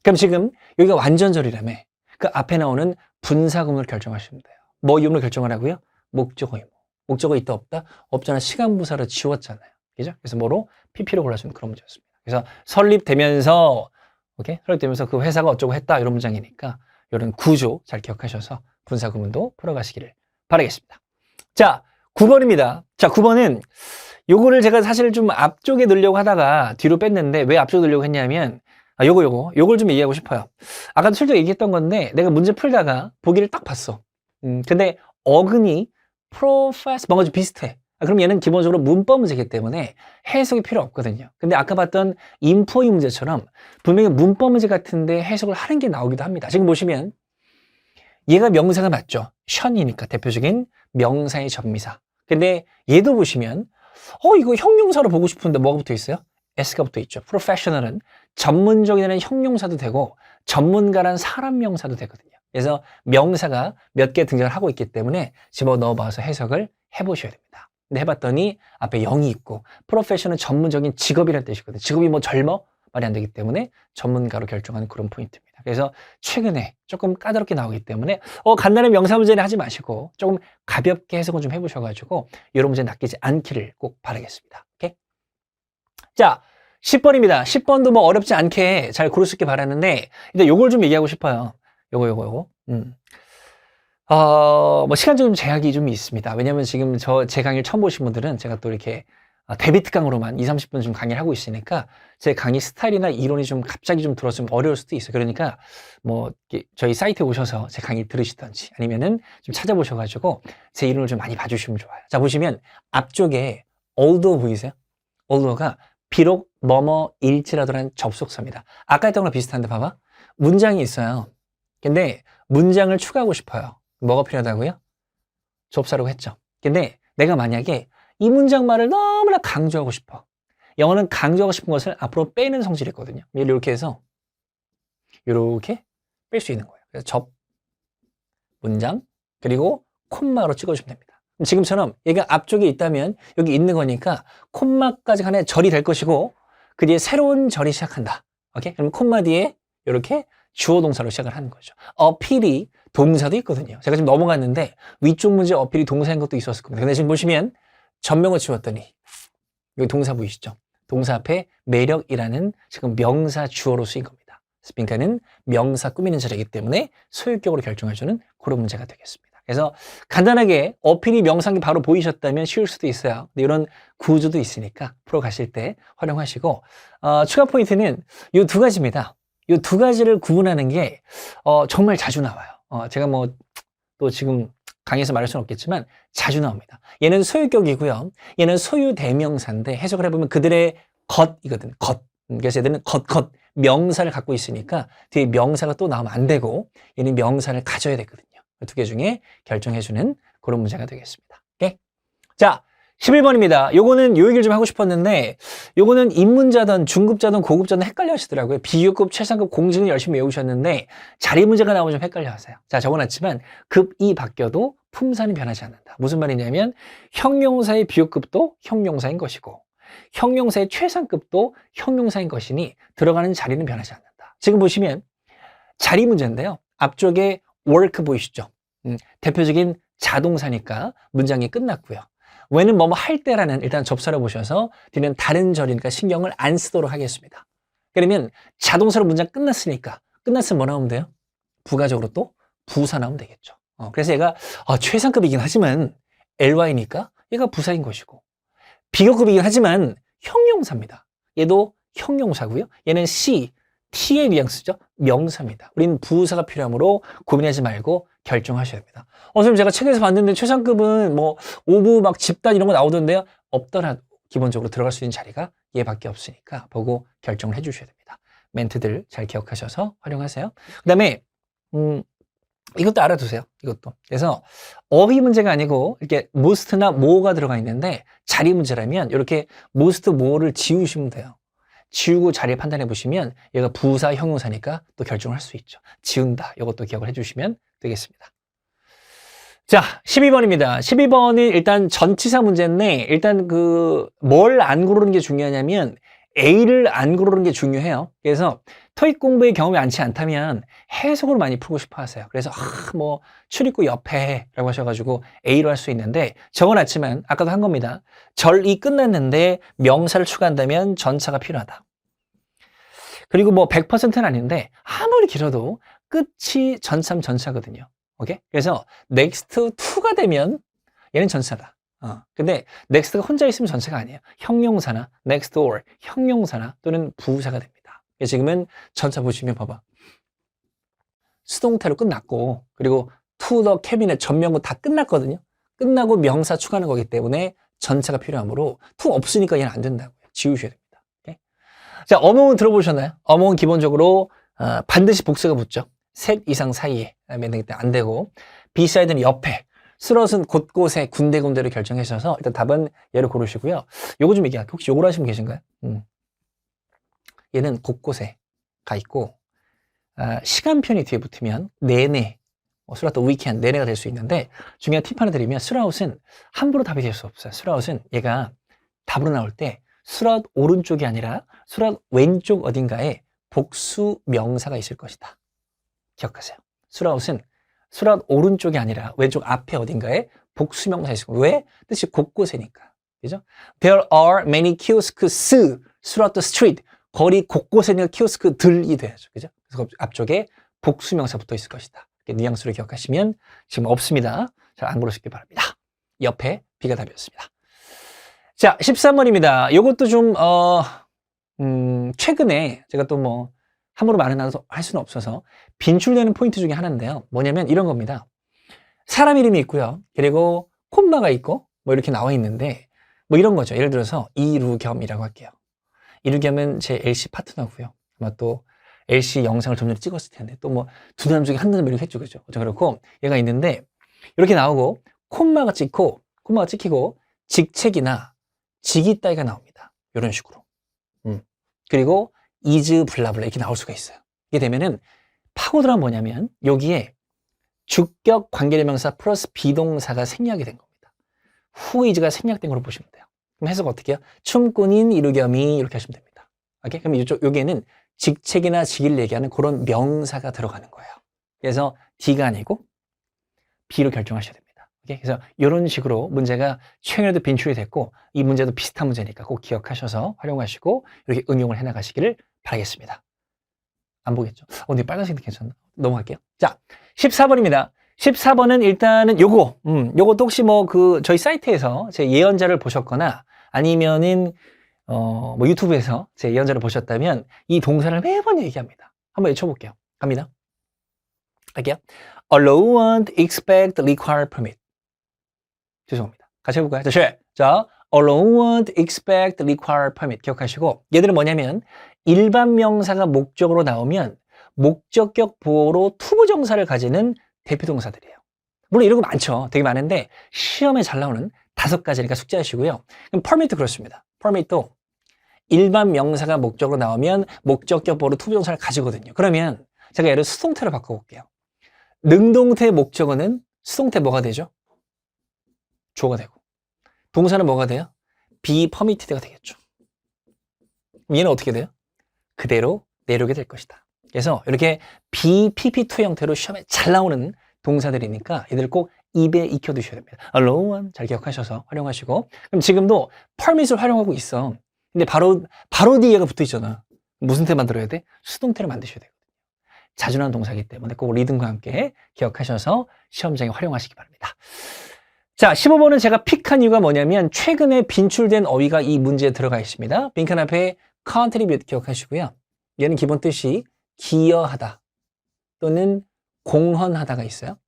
그럼 지금 여기가 완전절이라며 그 앞에 나오는 분사구문을 결정하시면 돼요. 뭐 유무로 결정을 하고요? 목적어 유무. 목적어 있다 없다? 없잖아. 시간부사로 지웠잖아요. 그죠? 그래서 뭐로? pp로 골라주는 그런 문제였습니다. 그래서 설립되면서 오케이? 설립되면서 그 회사가 어쩌고 했다 이런 문장이니까 이런 구조 잘 기억하셔서 분사구문도 풀어가시기를 바라겠습니다. 자, 9번입니다. 자, 9번은 요거를 제가 사실 좀 앞쪽에 넣으려고 하다가 뒤로 뺐는데 왜 앞쪽에 넣으려고 했냐면 요걸 좀 얘기하고 싶어요. 아까도 슬쩍 얘기했던 건데 내가 문제 풀다가 보기를 딱 봤어. 근데 어근이 profess 뭔가 좀 비슷해. 그럼 얘는 기본적으로 문법 문제이기 때문에 해석이 필요 없거든요. 근데 아까 봤던 인포이 문제처럼 분명히 문법 문제 같은데 해석을 하는 게 나오기도 합니다. 지금 보시면 얘가 명사가 맞죠? 션이니까 대표적인 명사의 접미사. 근데 얘도 보시면 이거 형용사로 보고 싶은데 뭐가 붙어 있어요? S가 붙어 있죠. professional은 전문적이라는 형용사도 되고 전문가란 사람 명사도 되거든요. 그래서 명사가 몇 개 등장을 하고 있기 때문에 집어넣어 봐서 해석을 해보셔야 됩니다. 근데 해봤더니 앞에 0이 있고 profession은 전문적인 직업이라는 뜻이거든요. 직업이 뭐 젊어? 말이 안 되기 때문에 전문가로 결정하는 그런 포인트입니다. 그래서 최근에 조금 까다롭게 나오기 때문에 간단한 명사 문제는 하지 마시고 조금 가볍게 해석을 좀 해보셔가지고 이런 문제 낚이지 않기를 꼭 바라겠습니다. 오케이? 자, 10번입니다. 10번도 뭐 어렵지 않게 잘 고를 수 있게 바라는데 일단 요걸 좀 얘기하고 싶어요. 요거. 뭐 시간적 좀 제약이 좀 있습니다. 왜냐면 지금 제 강의를 처음 보신 분들은 제가 또 이렇게 데뷔 특강으로만 2, 30분 좀 강의를 하고 있으니까 제 강의 스타일이나 이론이 좀 갑자기 좀 들어서 좀 어려울 수도 있어요. 그러니까 뭐 저희 사이트에 오셔서 제 강의 들으시던지 아니면은 좀 찾아보셔가지고 제 이론을 좀 많이 봐주시면 좋아요. 자, 보시면 앞쪽에 although 보이세요? although가 비록 뭐뭐일지라도라는 접속사입니다. 아까 했던 거랑 비슷한데 봐봐. 문장이 있어요. 근데 문장을 추가하고 싶어요. 뭐가 필요하다고요? 접사라고 했죠. 근데 내가 만약에 이 문장 말을 너무나 강조하고 싶어. 영어는 강조하고 싶은 것을 앞으로 빼는 성질이 있거든요. 이렇게 해서 이렇게 뺄 수 있는 거예요. 그래서 접, 문장, 그리고 콤마로 찍어주면 됩니다. 지금처럼 얘가 앞쪽에 있다면 여기 있는 거니까 콤마까지 하나의 절이 될 것이고 그 뒤에 새로운 절이 시작한다. 오케이? 그럼 콤마 뒤에 이렇게 주어 동사로 시작을 하는 거죠. 어필이 동사도 있거든요. 제가 지금 넘어갔는데 위쪽 문제 어필이 동사인 것도 있었을 겁니다. 근데 지금 보시면 전명을 지웠더니 여기 동사 보이시죠? 동사 앞에 매력이라는 지금 명사 주어로 쓰인 겁니다. 스핑크는 명사 꾸미는 자리이기 때문에 소유격으로 결정해주는 그런 문제가 되겠습니다. 그래서 간단하게 어필이 명사이 바로 보이셨다면 쉬울 수도 있어요. 근데 이런 구조도 있으니까 프로 가실 때 활용하시고 추가 포인트는 이 두 가지입니다. 이 두 가지를 구분하는 게 정말 자주 나와요. 제가 뭐 또 지금 강의에서 말할 수는 없겠지만 자주 나옵니다. 얘는 소유격이고요. 얘는 소유 대명사인데 해석을 해보면 그들의 것이거든. 것. 그래서 얘들은 것 명사를 갖고 있으니까 뒤에 명사가 또 나오면 안 되고 얘는 명사를 가져야 되거든요. 두 개 중에 결정해주는 그런 문제가 되겠습니다. 오케이? 자, 11번입니다. 요거는 요 얘기를 좀 하고 싶었는데 요거는 입문자든 중급자든 고급자든 헷갈려 하시더라고요. 비교급, 최상급, 공직을 열심히 외우셨는데 자리 문제가 나오면 좀 헷갈려 하세요. 자, 적어놨지만 급이 바뀌어도 품사는 변하지 않는다. 무슨 말이냐면 형용사의 비교급도 형용사인 것이고 형용사의 최상급도 형용사인 것이니 들어가는 자리는 변하지 않는다. 지금 보시면 자리 문제인데요. 앞쪽에 work 보이시죠? 대표적인 자동사니까 문장이 끝났고요. when은 뭐뭐 할 때라는 일단 접사를 보셔서 뒤는 다른 절이니까 신경을 안 쓰도록 하겠습니다. 그러면 자동사로 문장 끝났으니까 끝났으면 뭐 나오면 돼요? 부가적으로 또 부사 나오면 되겠죠. 그래서 얘가 최상급이긴 하지만 ly니까 얘가 부사인 것이고 비교급이긴 하지만 형용사입니다. 얘도 형용사고요. 얘는 T의 뉘앙스죠. 명사입니다. 우리는 부사가 필요하므로 고민하지 말고 결정하셔야 됩니다. 선생님 제가 책에서 봤는데 최상급은 뭐 오브 막 집단 이런 거 나오던데요. 없더라도 기본적으로 들어갈 수 있는 자리가 얘밖에 없으니까 보고 결정을 해주셔야 됩니다. 멘트들 잘 기억하셔서 활용하세요. 그 다음에 이것도 알아두세요. 이것도. 그래서 어휘 문제가 아니고 이렇게 most나 more가 들어가 있는데 자리 문제라면 이렇게 most, more를 지우시면 돼요. 지우고 자리 판단해 보시면 얘가 부사, 형용사니까 또 결정을 할 수 있죠. 지운다. 이것도 기억을 해주시면 되겠습니다. 자, 12번입니다. 12번은 일단 전치사 문제인데 일단 뭘 안 고르는 게 중요하냐면 A를 안 고르는 게 중요해요. 그래서 토익 공부의 경험이 많지 않다면 해석으로 많이 풀고 싶어 하세요. 그래서 뭐 출입구 옆에 라고 하셔가지고 A로 할 수 있는데 적어놨지만 아까도 한 겁니다. 절이 끝났는데 명사를 추가한다면 전차가 필요하다. 그리고 뭐 100%는 아닌데 아무리 길어도 끝이 전참 전차거든요. 오케이? 그래서 next to가 되면 얘는 전차다. 근데 next가 혼자 있으면 전체가 아니에요. 형용사나 next or 형용사나 또는 부사가 됩니다. 지금은 전차 보시면 봐봐. 수동태로 끝났고 그리고 to the cabinet 전명구 다 끝났거든요. 끝나고 명사 추가하는 거기 때문에 전체가 필요하므로 to 없으니까 얘는 안 된다고요. 지우셔야 됩니다. 오케이? 자, among은 들어보셨나요? among은 기본적으로 반드시 복수가 붙죠. 셋 이상 사이에 만들기 때문에 안 되고 beside는 옆에 throughout은 곳곳에 군데군데를 결정하셔서 일단 답은 얘를 고르시고요. 요거 좀 얘기할게요. 혹시 요걸 하시면 계신가요? 얘는 곳곳에 가 있고 시간편이 뒤에 붙으면 내내 throughout the weekend 내내가 될 수 있는데 중요한 팁 하나 드리면 throughout은 함부로 답이 될 수 없어요. throughout은 얘가 답으로 나올 때 throughout 오른쪽이 아니라 throughout 왼쪽 어딘가에 복수 명사가 있을 것이다. 기억하세요. throughout은 throughout 오른쪽이 아니라 왼쪽 앞에 어딘가에 복수 명사가 있을 거예요. 왜? 뜻이 곳곳에니까. 그죠? There are many kiosks throughout the street. 거리 곳곳에 있는 키오스크들이 돼야죠. 그죠? 그래서 앞쪽에 복수 명사 붙어 있을 것이다. 이렇게 뉘앙스를 기억하시면 지금 없습니다. 잘 안 고르시기 바랍니다. 옆에 B가 답이었습니다. 자, 13번입니다. 이것도 좀 최근에 제가 또 뭐 함부로 말을 나눠서 할 수는 없어서 빈출되는 포인트 중에 하나인데요. 뭐냐면 이런 겁니다. 사람 이름이 있고요. 그리고 콤마가 있고 뭐 이렇게 나와 있는데 뭐 이런 거죠. 예를 들어서 이루겸이라고 할게요. 이루겸은 제 LC 파트너고요. 아마 또 LC 영상을 좀 전에 찍었을 텐데 또 뭐 두 사람 중에 한 사람 이렇게 했죠. 그죠? 그렇고 얘가 있는데 이렇게 나오고 콤마가 찍히고 직책이나 직이 따위가 나옵니다. 이런 식으로. 그리고 is 블라블라 이렇게 나올 수가 있어요. 이게 되면은 파고들어는 뭐냐면 여기에 주격 관계대명사 플러스 비동사가 생략이 된 겁니다. who is가 생략된 걸로 보시면 돼요. 그럼 해석 어떻게 해요? 춤꾼인 이루겸이 이렇게 하시면 됩니다. 오케이? 그럼 여기에는 직책이나 직을 얘기하는 그런 명사가 들어가는 거예요. 그래서 D가 아니고 B로 결정하셔야 됩니다. 오케이? 그래서 이런 식으로 문제가 최근에도 빈출이 됐고 이 문제도 비슷한 문제니까 꼭 기억하셔서 활용하시고 이렇게 응용을 해나가시기를 바라겠습니다. 안 보겠죠? 근데 빨간색도 괜찮나? 넘어갈게요. 자, 14번입니다. 14번은 일단은 요것도 혹시 뭐 저희 사이트에서 제 예언자를 보셨거나 아니면은 뭐 유튜브에서 제 예언자를 보셨다면 이 동사를 매번 얘기합니다. 한번 외쳐볼게요. 갑니다. 할게요. allow, want, expect, require, permit. 죄송합니다. 같이 해볼까요? 자, allow, want, expect, require, permit. 기억하시고 얘들은 뭐냐면 일반 명사가 목적으로 나오면 목적격 보어로 투부정사를 가지는 대표동사들이에요. 물론 이런 거 많죠. 되게 많은데 시험에 잘 나오는 5가지니까 숙지하시고요. 그럼 permit도 그렇습니다. permit도 일반 명사가 목적으로 나오면 목적격 보어로 투부정사를 가지거든요. 그러면 제가 얘를 수동태로 바꿔볼게요. 능동태 목적어는 수동태 뭐가 되죠? 주어가 되고 동사는 뭐가 돼요? be permitted가 되겠죠. 얘는 어떻게 돼요? 그대로 내려오게 될 것이다. 그래서 이렇게 BPP2 형태로 시험에 잘 나오는 동사들이니까 얘들 꼭 입에 익혀두셔야 됩니다. allow 잘 기억하셔서 활용하시고 그럼 지금도 permit을 활용하고 있어. 근데 바로 뒤에가 붙어 있잖아. 무슨 태 만들어야 돼? 수동태를 만드셔야 돼요. 자주나는 동사이기 때문에 꼭 리듬과 함께 기억하셔서 시험장에 활용하시기 바랍니다. 자, 15번은 제가 픽한 이유가 뭐냐면 최근에 빈출된 어휘가 이 문제에 들어가 있습니다. 빈칸 앞에 contribute 기억하시고요. 얘는 기본 뜻이 기여하다 또는 공헌하다가 있어요.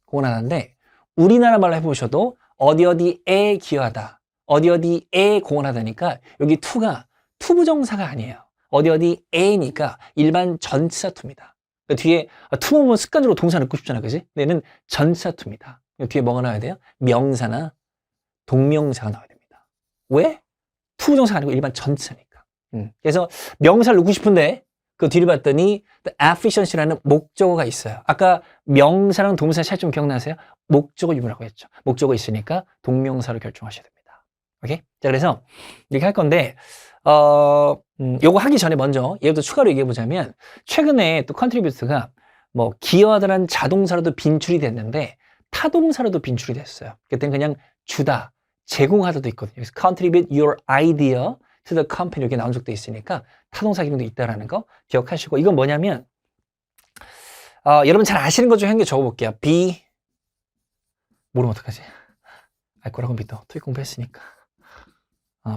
공헌하다인데 우리나라 말로 해보셔도 어디에 기여하다, 어디에 공헌하다니까 여기 to가 투부정사가 아니에요. 어디에니까 일반 전치사 to입니다. 그러니까 뒤에 to 보면 습관적으로 동사 넣고 싶잖아, 그지? 얘는 전치사 to입니다. 뒤에 뭐가 나와야 돼요? 명사나 동명사가 나와야 됩니다. 왜? 투부정사가 아니고 일반 전치사니까. 그래서 명사를 넣고 싶은데 그 뒤를 봤더니 efficiency라는 목적어가 있어요. 아까 명사랑 동사 차이 좀 기억나세요? 목적어 유무라고 했죠. 목적어 있으니까 동명사로 결정하셔야 됩니다. 오케이? 자, 그래서 이렇게 할 건데 요거 하기 전에 먼저 얘부터 추가로 얘기해 보자면 최근에 또 contribute가 뭐 기여하다라는 자동사로도 빈출이 됐는데 타동사로도 빈출이 됐어요. 그때는 그냥 주다, 제공하다도 있거든요. 그래서 contribute your idea to the company 이렇게 나온 적도 있으니까 타동사 기능도 있다라는 거 기억하시고 이건 뭐냐면 여러분 잘 아시는 것 중에 한 개 적어볼게요. be 모르면 어떡하지? 알 거라고 믿어. 토익 공부했으니까.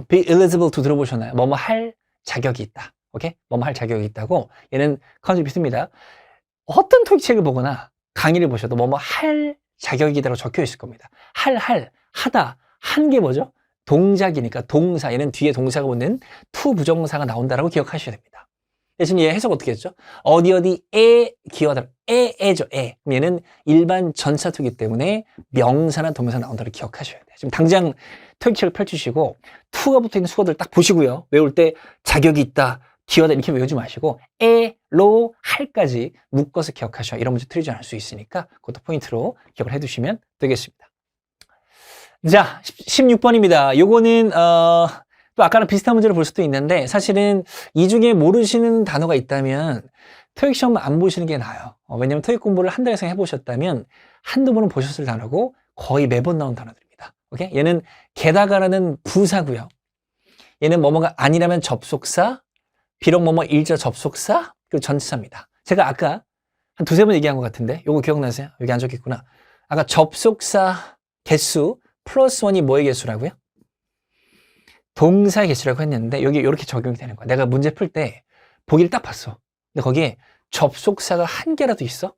be eligible to 들어보셨나요? 뭐뭐 할 자격이 있다. 오케이? 뭐뭐 할 자격이 있다고 얘는 contribute입니다. 어떤 토익 책을 보거나 강의를 보셔도 뭐뭐 할 자격이다라고 적혀 있을 겁니다. 하다, 한 게 뭐죠? 동작이니까 동사, 얘는 뒤에 동사가 붙는 to 부정사가 나온다라고 기억하셔야 됩니다. 대신 얘 해석 어떻게 했죠? 어디에 기어다, 에죠, 에. 얘는 일반 전사투기 때문에 명사나 동명사 나온다고 기억하셔야 돼요. 지금 당장 토익책을 펼치시고 to가 붙어있는 수어들 딱 보시고요. 외울 때 자격이 있다, 기어다 이렇게 외우지 마시고 에, 로, 할까지 묶어서 기억하셔야 이런 문제 틀리지 않을 수 있으니까 그것도 포인트로 기억을 해두시면 되겠습니다. 자, 16번입니다. 요거는 또 아까랑 비슷한 문제를 볼 수도 있는데 사실은 이 중에 모르시는 단어가 있다면 토익 시험 안 보시는 게 나아요. 왜냐면 토익 공부를 한 달 이상 해보셨다면 한두 번은 보셨을 단어고 거의 매번 나온 단어들입니다. 오케이? 얘는 게다가라는 부사고요. 얘는 뭐뭐가 아니라면 접속사, 비록 뭐뭐 일자 접속사, 그리고 전치사입니다. 제가 아까 한 두세 번 얘기한 것 같은데 요거 기억나세요? 여기 안 적혀있구나. 아까 접속사 개수 플러스 원이 뭐의 개수라고요? 동사의 개수라고 했는데 여기 이렇게 적용이 되는 거야. 내가 문제 풀 때 보기를 딱 봤어. 근데 거기에 접속사가 한 개라도 있어?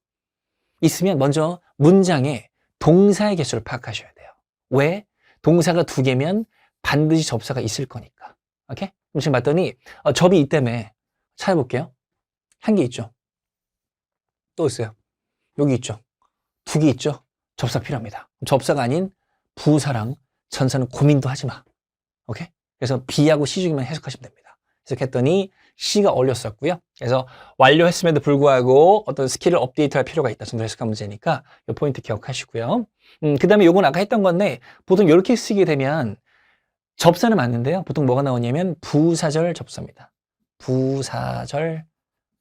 있으면 먼저 문장에 동사의 개수를 파악하셔야 돼요. 왜? 동사가 두 개면 반드시 접사가 있을 거니까. 오케이? 그럼 지금 봤더니 접이 있다며. 찾아볼게요. 한 개 있죠? 또 있어요. 여기 있죠? 두 개 있죠? 접사 필요합니다. 접사가 아닌 부사랑 전사는 고민도 하지 마. 오케이? 그래서 B하고 C 중에만 해석하시면 됩니다. 해석했더니 C가 어울렸었고요. 그래서 완료했음에도 불구하고 어떤 스킬을 업데이트할 필요가 있다 정도 해석한 문제니까 이 포인트 기억하시고요. 그 다음에 요건 아까 했던 건데 보통 이렇게 쓰게 되면 접사는 맞는데요. 보통 뭐가 나오냐면 부사절 접사입니다. 부사절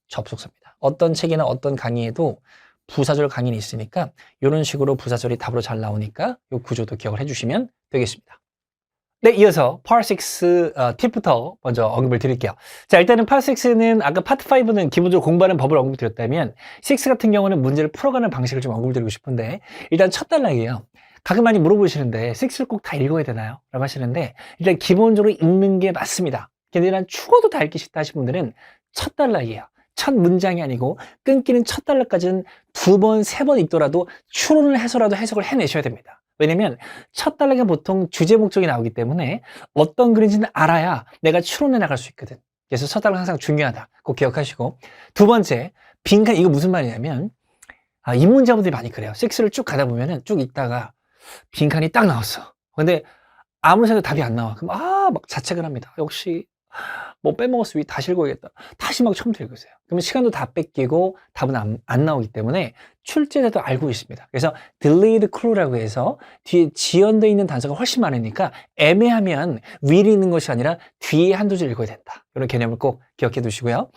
접속사입니다. 어떤 책이나 어떤 강의에도 부사절 강의는 있으니까 이런 식으로 부사절이 답으로 잘 나오니까 이 구조도 기억을 해주시면 되겠습니다. 네, 이어서 Part 6 팁부터 먼저 언급을 드릴게요. 자, 일단은 Part 6는 아까 Part 5는 기본적으로 공부하는 법을 언급드렸다면 6 같은 경우는 문제를 풀어가는 방식을 좀 언급드리고 싶은데 일단 첫 단락이에요. 가끔 많이 물어보시는데 6를 꼭 다 읽어야 되나요? 라고 하시는데 일단 기본적으로 읽는 게 맞습니다. 근데 난 죽어도 다 읽기 싫다 하시는 분들은 첫 단락이에요. 첫 문장이 아니고 끊기는 첫 단락까지는 두 번, 세 번 읽더라도 추론을 해서라도 해석을 해내셔야 됩니다. 왜냐면 첫 단락에 보통 주제 목적이 나오기 때문에 어떤 글인지는 알아야 내가 추론해 나갈 수 있거든. 그래서 첫 단락 항상 중요하다. 꼭 기억하시고. 두 번째, 빈칸 이거 무슨 말이냐면 입문자분들이 많이 그래요. 6를 쭉 가다 보면은 쭉 읽다가 빈칸이 딱 나왔어. 근데 아무리 생각해도 답이 안 나와. 그럼 막 자책을 합니다. 역시 뭐 빼먹었어. 다시 읽어야겠다. 다시 막 처음부터 읽으세요. 그러면 시간도 다 뺏기고 답은 안 나오기 때문에 출제자도 알고 있습니다. 그래서 delayed clue라고 해서 뒤에 지연되어 있는 단서가 훨씬 많으니까 애매하면 위에 있는 것이 아니라 뒤에 한두 줄 읽어야 된다. 이런 개념을 꼭 기억해 두시고요.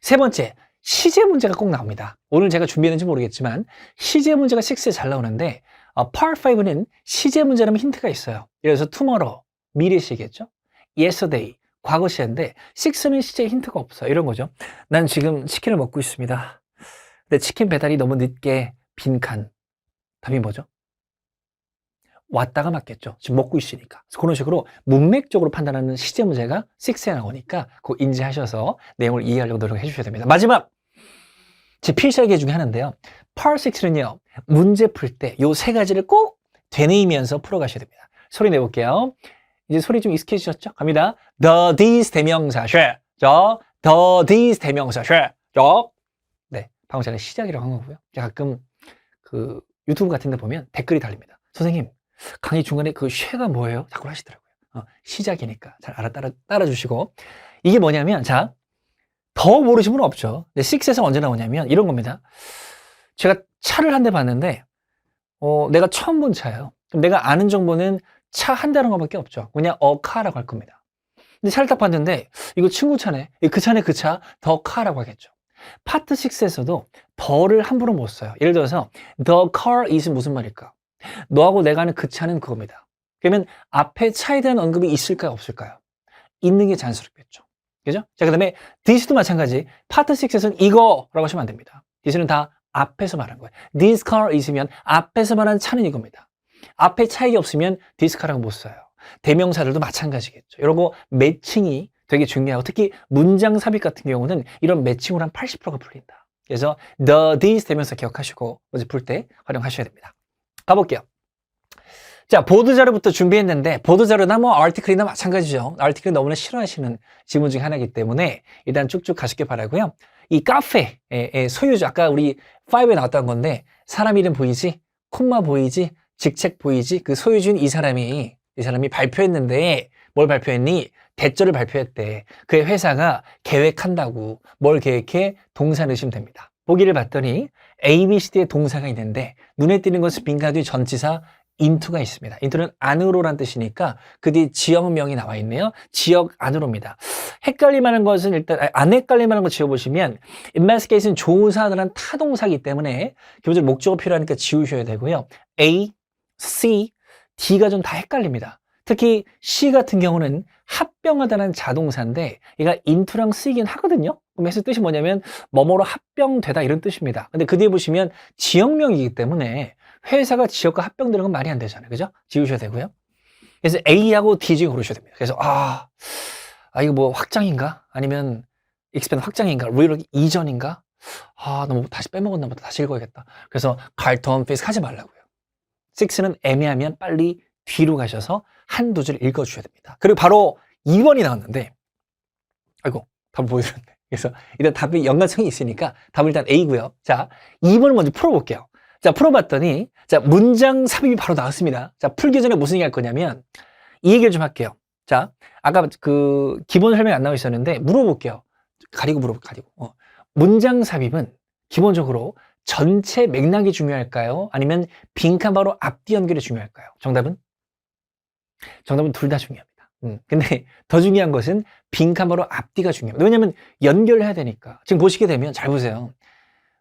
세 번째, 시제 문제가 꼭 나옵니다. 오늘 제가 준비했는지 모르겠지만 시제 문제가 6에 잘 나오는데 Part 5는 시제 문제라면 힌트가 있어요. 예를 들어서 tomorrow, 미래 시겠죠? yesterday, 과거 시제인데 6는 시제에 힌트가 없어요. 이런 거죠. 난 지금 치킨을 먹고 있습니다. 근데 치킨 배달이 너무 늦게 빈칸. 답이 뭐죠? 왔다가 맞겠죠. 지금 먹고 있으니까. 그래서 그런 식으로 문맥적으로 판단하는 시제 문제가 6에 나오니까 그거 인지하셔서 내용을 이해하려고 노력해 주셔야 됩니다. 마지막! 제 필살기 중에 하나인데요. Part 6는요. 문제 풀 때 요 세 가지를 꼭 되뇌이면서 풀어가셔야 됩니다. 소리 내볼게요. 이제 소리 좀 익숙해지셨죠? 갑니다. The, these 대명사, 쉐. 저, the, these 대명사, 쉐. 저. 네. 방금 제가 시작이라고 한 거고요. 가끔 그 유튜브 같은 데 보면 댓글이 달립니다. 선생님, 강의 중간에 그 쉐가 뭐예요? 자꾸 하시더라고요. 시작이니까 잘 따라주시고. 이게 뭐냐면, 자, 더 모르신 분은 없죠. 근데 6에서 언제 나오냐면 이런 겁니다. 제가 차를 한 대 봤는데, 내가 처음 본 차예요. 그럼 내가 아는 정보는 차 한 대라는 것밖에 없죠. 그냥 카라고 할 겁니다. 근데 차를 딱 봤는데 이거 친구 차네. 그 차네 그 차. 더 카라고 하겠죠. 파트 6에서도 더를 함부로 못 써요. 예를 들어서 the car is 무슨 말일까? 너하고 내가 아는 그 차는 그겁니다. 그러면 앞에 차에 대한 언급이 있을까요? 없을까요? 있는 게 자연스럽겠죠. 그죠? 자, 그 다음에 this도 마찬가지. 파트 6에서는 이거라고 하시면 안 됩니다. this는 다 앞에서 말한 거예요. this car is면 앞에서 말한 차는 이겁니다. 앞에 차이가 없으면 this car라고 못 써요. 대명사들도 마찬가지겠죠. 이런 거 매칭이 되게 중요하고 특히 문장 삽입 같은 경우는 이런 매칭으로 한 80%가 풀린다. 그래서 the, this 대명사 기억하시고 문제 풀 때 활용하셔야 됩니다. 가볼게요. 자, 보도자료부터 준비했는데, 보도자료나 뭐 아티클이나 마찬가지죠. 아티클 너무나 싫어하시는 지문 중에 하나이기 때문에 일단 쭉쭉 가시길 바라고요. 이 카페의 소유주, 아까 우리 5에 나왔던 건데, 사람 이름 보이지? 콤마 보이지? 직책 보이지? 그 소유주인 이 사람이 발표했는데, 뭘 발표했니? 대절을 발표했대. 그의 회사가 계획한다고. 뭘 계획해? 동사 넣으시면 됩니다. 보기를 봤더니 A, B, C, D의 동사가 있는데 눈에 띄는 것은 빈칸 뒤 전치사 into가 있습니다. into는 안으로란 뜻이니까 그 뒤에 지역명이 나와 있네요. 지역 안으로입니다. 헷갈릴만한 것은 일단 안 헷갈릴만한 거 지워보시면 investigate는 조사하는 타동사이기 때문에 기본적으로 목적어 필요하니까 지우셔야 되고요. A, C, D가 좀 다 헷갈립니다. 특히 C 같은 경우는 합병하다는 자동사인데 얘가 into랑 쓰이긴 하거든요. 그럼 해서 뜻이 뭐냐면 뭐뭐로 합병되다 이런 뜻입니다. 근데 그 뒤에 보시면 지역명이기 때문에 회사가 지역과 합병되는 건 말이 안 되잖아요. 그죠? 지우셔야 되고요. 그래서 A하고 D 중에 고르셔야 됩니다. 그래서 이거 뭐 확장인가? 아니면 expand 확장인가? 리얼 이전인가? 너무 다시 빼먹었나 보다. 다시 읽어야겠다. 그래서 carton face 하지 말라고요. 6는 애매하면 빨리 뒤로 가셔서 한두 줄 읽어주셔야 됩니다. 그리고 바로 2번이 나왔는데 아이고 답을 보여드렸네. 그래서 일단 답이 연관성이 있으니까 답은 일단 A고요. 자, 2번을 먼저 풀어볼게요. 자, 풀어봤더니 자, 문장 삽입이 바로 나왔습니다. 자, 풀기 전에 무슨 얘기 할 거냐면 이 얘기를 좀 할게요. 자, 아까 그 기본 설명이 안 나와 있었는데 물어볼게요. 가리고. 문장 삽입은 기본적으로 전체 맥락이 중요할까요? 아니면 빈칸 바로 앞뒤 연결이 중요할까요? 정답은 둘 다 중요합니다. 근데 더 중요한 것은 빈칸 바로 앞뒤가 중요합니다. 왜냐면 연결해야 되니까. 지금 보시게 되면 잘 보세요.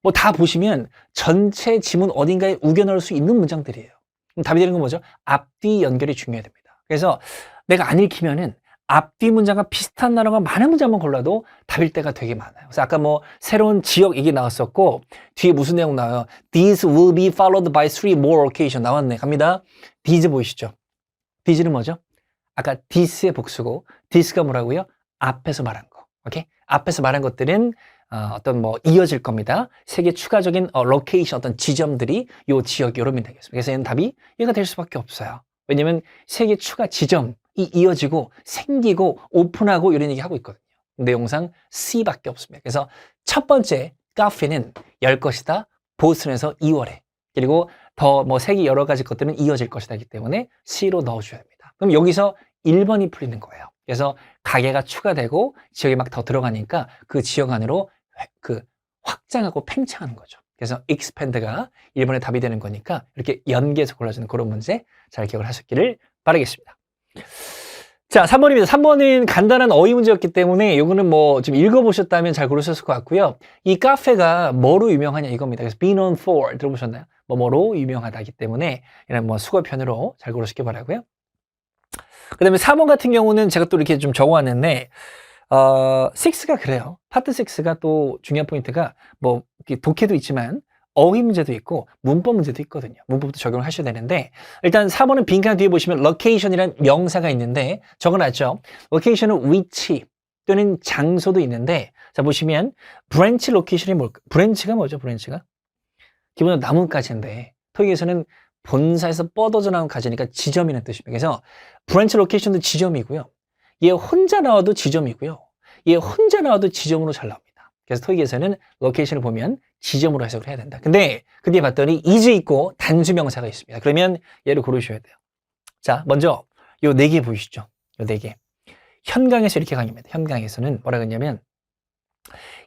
뭐 다 보시면 전체 지문 어딘가에 우겨 넣을 수 있는 문장들이에요. 그럼 답이 되는 건 뭐죠? 앞뒤 연결이 중요해야 됩니다. 그래서 내가 안 읽히면은 앞뒤 문장과 비슷한 단어가 많은 문장만 골라도 답일 때가 되게 많아요. 그래서 아까 뭐 새로운 지역 얘기 나왔었고 뒤에 무슨 내용 나와요? These will be followed by 3 more occasions 나왔네. 갑니다. These 보이시죠? These는 뭐죠? 아까 this의 복수고 this가 뭐라고요? 앞에서 말한 거. 오케이? 앞에서 말한 것들은 어떤 뭐 이어질 겁니다. 세 개 추가적인 로케이션 어떤 지점들이 요 지역이 이러면 되겠습니다. 그래서 얘는 답이 얘가 될 수밖에 없어요. 왜냐면 세 개 추가 지점이 이어지고 생기고 오픈하고 이런 얘기 하고 있거든요. 내용상 C밖에 없습니다. 그래서 첫 번째 카페는 열 것이다. 보스턴에서 2월에 그리고 더 뭐 색이 여러 가지 것들은 이어질 것이다 하기 때문에 C로 넣어줘야 됩니다. 그럼 여기서 1번이 풀리는 거예요. 그래서 가게가 추가되고 지역이 막 더 들어가니까 그 지역 안으로 그 확장하고 팽창하는 거죠. 그래서 expand가 1번의 답이 되는 거니까 이렇게 연계해서 골라주는 그런 문제 잘 기억을 하셨기를 바라겠습니다. 자, 3번입니다. 3번은 간단한 어휘 문제였기 때문에 이거는 뭐 좀 읽어보셨다면 잘 고르셨을 것 같고요. 이 카페가 뭐로 유명하냐 이겁니다. 그래서 be known for 들어보셨나요? 뭐로 유명하다기 때문에 이런 뭐 수거편으로 잘 고르시기 바라고요. 그 다음에 4번 같은 경우는 제가 또 이렇게 좀 적어왔는데 6가 그래요. 파트 6가 또 중요한 포인트가 뭐 독해도 있지만 어휘 문제도 있고 문법 문제도 있거든요. 문법도 적용을 하셔야 되는데 일단 4번은 빈칸 뒤에 보시면 location이라는 명사가 있는데 적어놨죠. location은 위치 또는 장소도 있는데 자 보시면 branch location이 뭘까? branch가 뭐죠? branch가? 기본적으로 나뭇가지인데 토익에서는 본사에서 뻗어져 나온 가지니까 지점이라는 뜻입니다. 그래서 branch location도 지점이고요. 얘 혼자 나와도 지점이고요. 얘 혼자 나와도 지점으로 잘 나옵니다. 그래서 토익에서는 location을 보면 지점으로 해석을 해야 된다. 근데 그 뒤에 봤더니 is 있고 단수 명사가 있습니다. 그러면 얘를 고르셔야 돼요. 자, 먼저 요 4개 보이시죠? 요 4개. 현강에서 이렇게 강의합니다. 현강에서는 뭐라고 했냐면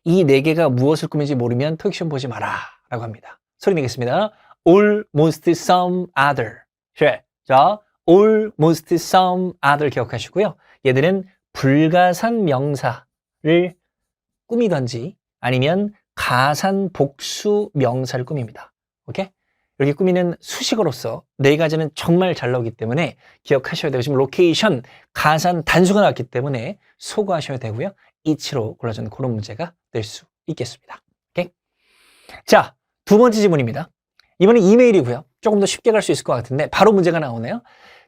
이 4개가 무엇을 꾸민지 모르면 토익 시험 보지 마라 라고 합니다. 소리 내겠습니다. almost some other. 자, almost some other 기억하시고요. 얘들은 불가산 명사를 꾸미던지 아니면 가산 복수 명사를 꾸밉니다. 오케이? 이렇게 꾸미는 수식어로서 4가지는 정말 잘 나오기 때문에 기억하셔야 되고 지금 로케이션, 가산 단수가 나왔기 때문에 소거하셔야 되고요. 이치로 골라주는 그런 문제가 될 수 있겠습니다. 오케이? 자, 두 번째 지문입니다. 이번엔 이메일이고요. 조금 더 쉽게 갈 수 있을 것 같은데 바로 문제가 나오네요.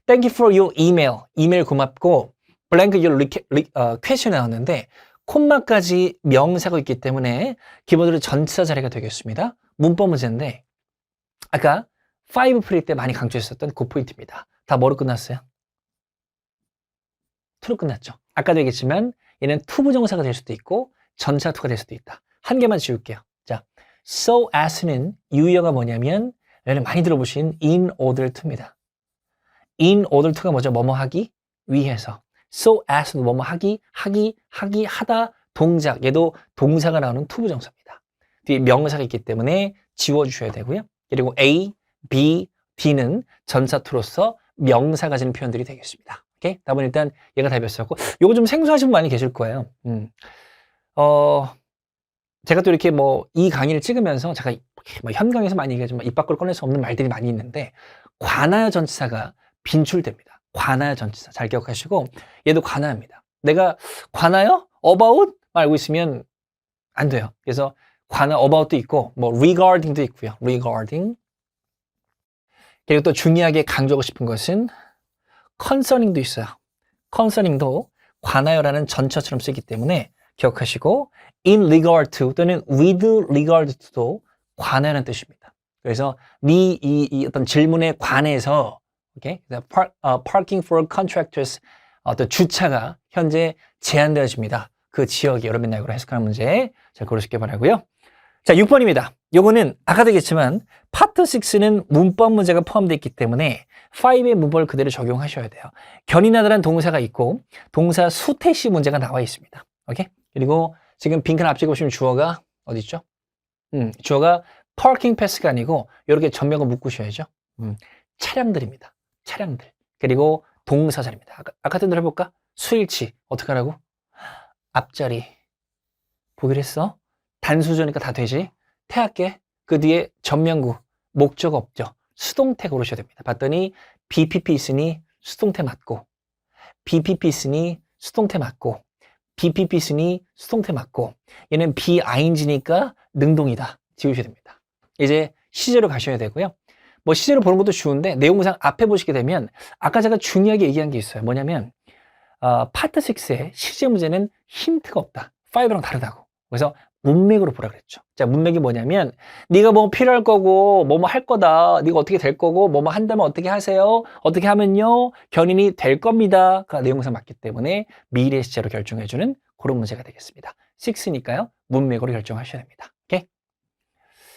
Thank you for your email. 이메일 고맙고 blank your question 나왔는데 콤마까지 명사가 있기 때문에 기본적으로 전치사 자리가 되겠습니다. 문법 문제인데 아까 5 프리 때 많이 강조했었던 그 포인트입니다. 다 뭐로 끝났어요? to로 끝났죠. 아까도 얘기했지만 얘는 투부정사가 될 수도 있고 전차 to가 될 수도 있다. 한 개만 지울게요. 자, so as는 유의어가 뭐냐면 얘는 많이 들어보신 in order to입니다. in order to가 뭐죠? 뭐뭐 하기 위해서. so as도 뭐뭐 하기, 하다, 동작. 얘도 동사가 나오는 투부정사입니다. 뒤에 명사가 있기 때문에 지워주셔야 되고요. 그리고 A, B, D는 전사 to로서 명사가 지는 표현들이 되겠습니다. 오케이? 답은 일단 얘가 답이었었고, 요거 좀 생소하신 분 많이 계실 거예요. 제가 또 이렇게 뭐 이 강의를 찍으면서 제가 뭐 현강에서 많이 얘기하지만 입 밖으로 꺼낼 수 없는 말들이 많이 있는데 관하여 전치사가 빈출됩니다. 관하여 전치사 잘 기억하시고 얘도 관하여입니다. 내가 관하여 about 알고 있으면 안 돼요. 그래서 관하 about도 있고 뭐 regarding도 있고요. regarding. 그리고 또 중요하게 강조하고 싶은 것은 concerning도 있어요. concerning도 관하여라는 전처처럼 쓰기 때문에 기억하시고 in regard to 또는 with regard to도 관하여라는 뜻입니다. 그래서 이 어떤 질문에 관해서 okay? parking for contractors 어떤 주차가 현재 제한되어집니다. 그 지역이 여러 맥락으로 해석하는 문제 잘 고르시기 바라고요. 자, 6번입니다. 요거는 아까도 얘기했지만 파트 6는 문법 문제가 포함되어 있기 때문에 5의 문법을 그대로 적용하셔야 돼요. 견인하다라는 동사가 있고 동사 수태시 문제가 나와 있습니다. 오케이? 그리고 지금 빈칸 앞쪽에 보시면 주어가 어디 있죠? 주어가 parking pass가 아니고 이렇게 전명을 묶으셔야죠. 차량들입니다. 차량들. 그리고 동사자입니다. 아까 같은 대로 해볼까? 수일치 어떻게 하라고? 앞자리 보기로 했어? 단수조니까 다 되지. 태할게. 그 뒤에 전명구 목적 없죠. 수동태 고르셔야 됩니다. 봤더니 BPP 있으니 수동태 맞고 BPP 있으니 수동태 맞고 BPP 있으니 수동태 맞고 얘는 BING니까 능동이다. 지우셔야 됩니다. 이제 시제로 가셔야 되고요. 뭐 시제로 보는 것도 쉬운데 내용상 앞에 보시게 되면 아까 제가 중요하게 얘기한 게 있어요. 뭐냐면 파트 6의 시제 문제는 힌트가 없다. 5랑 다르다고. 그래서 문맥으로 보라 그랬죠. 자, 문맥이 뭐냐면 네가 뭐 필요할 거고 뭐뭐 할 거다. 네가 어떻게 될 거고 뭐뭐 한다면 어떻게 하세요? 어떻게 하면요? 견인이 될 겁니다. 그 내용상 맞기 때문에 미래 시제로 결정해주는 그런 문제가 되겠습니다. 6니까요. 문맥으로 결정하셔야 됩니다. 오케이?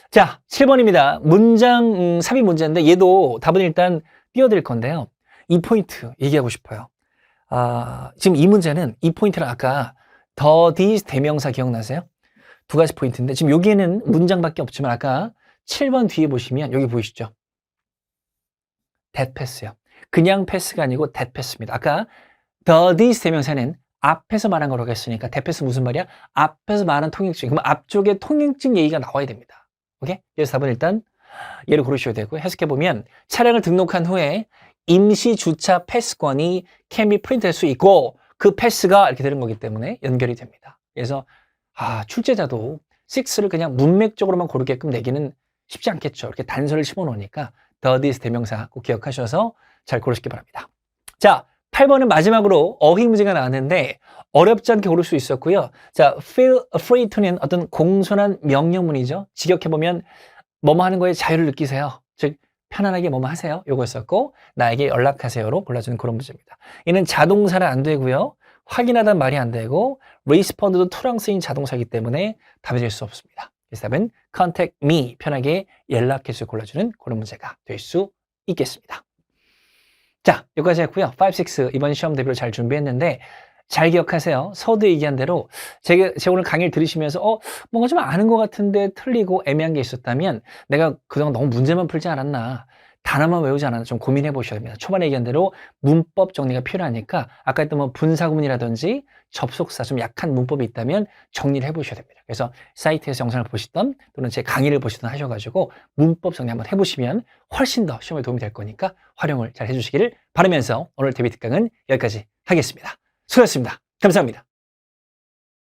자, 7번입니다. 문장 삽입 문제인데 얘도 답은 일단 띄워드릴 건데요. 이 포인트 얘기하고 싶어요. 지금 이 문제는 이 포인트를 아까 the, these 대명사 기억나세요? 두 가지 포인트인데 지금 여기에는 문장밖에 없지만 아까 7번 뒤에 보시면 여기 보이시죠? that pass요. 그냥 패스가 아니고 that pass입니다. 아까 the, these 대명사는 앞에서 말한 거라고 했으니까 that pass 무슨 말이야? 앞에서 말한 통행증. 그러면 앞쪽에 통행증 얘기가 나와야 됩니다. 오케이? 그래서 답은 일단 얘를 고르셔야 되고 해석해보면 차량을 등록한 후에 임시 주차 패스권이 can be print할 수 있고 그 패스가 이렇게 되는 거기 때문에 연결이 됩니다. 그래서 출제자도 6를 그냥 문맥적으로만 고르게끔 내기는 쉽지 않겠죠. 이렇게 단서를 집어넣으니까 the, this 대명사 꼭 기억하셔서 잘 고르시기 바랍니다. 자, 8번은 마지막으로 어휘 문제가 나왔는데 어렵지 않게 고를 수 있었고요. 자, feel free to는 어떤 공손한 명령문이죠. 직역해보면 뭐뭐 하는 거에 자유를 느끼세요. 즉 편안하게 뭐뭐 하세요. 요거였었고 나에게 연락하세요로 골라주는 그런 문제입니다. 얘는 자동사는 안 되고요. 확인하다는 말이 안 되고 respond도 to랑 쓰인 자동사이기 때문에 답이 될 수 없습니다. 그래서 답은 contact me 편하게 연락해서 골라주는 그런 문제가 될 수 있겠습니다. 자, 여기까지 했고요. 5, 6 이번 시험 대비로 잘 준비했는데 잘 기억하세요. 서두 얘기한 대로 제가 오늘 강의를 들으시면서 뭔가 좀 아는 것 같은데 틀리고 애매한 게 있었다면 내가 그동안 너무 문제만 풀지 않았나 단어만 외우지 않았나 좀 고민해 보셔야 됩니다. 초반에 얘기한 대로 문법 정리가 필요하니까 아까 했던 뭐 분사구문이라든지 접속사 좀 약한 문법이 있다면 정리를 해 보셔야 됩니다. 그래서 사이트에서 영상을 보시던 또는 제 강의를 보시던 하셔가지고 문법 정리 한번 해보시면 훨씬 더 시험에 도움이 될 거니까 활용을 잘 해주시기를 바라면서 오늘 데뷔 특강은 여기까지 하겠습니다. 수고하셨습니다. 감사합니다.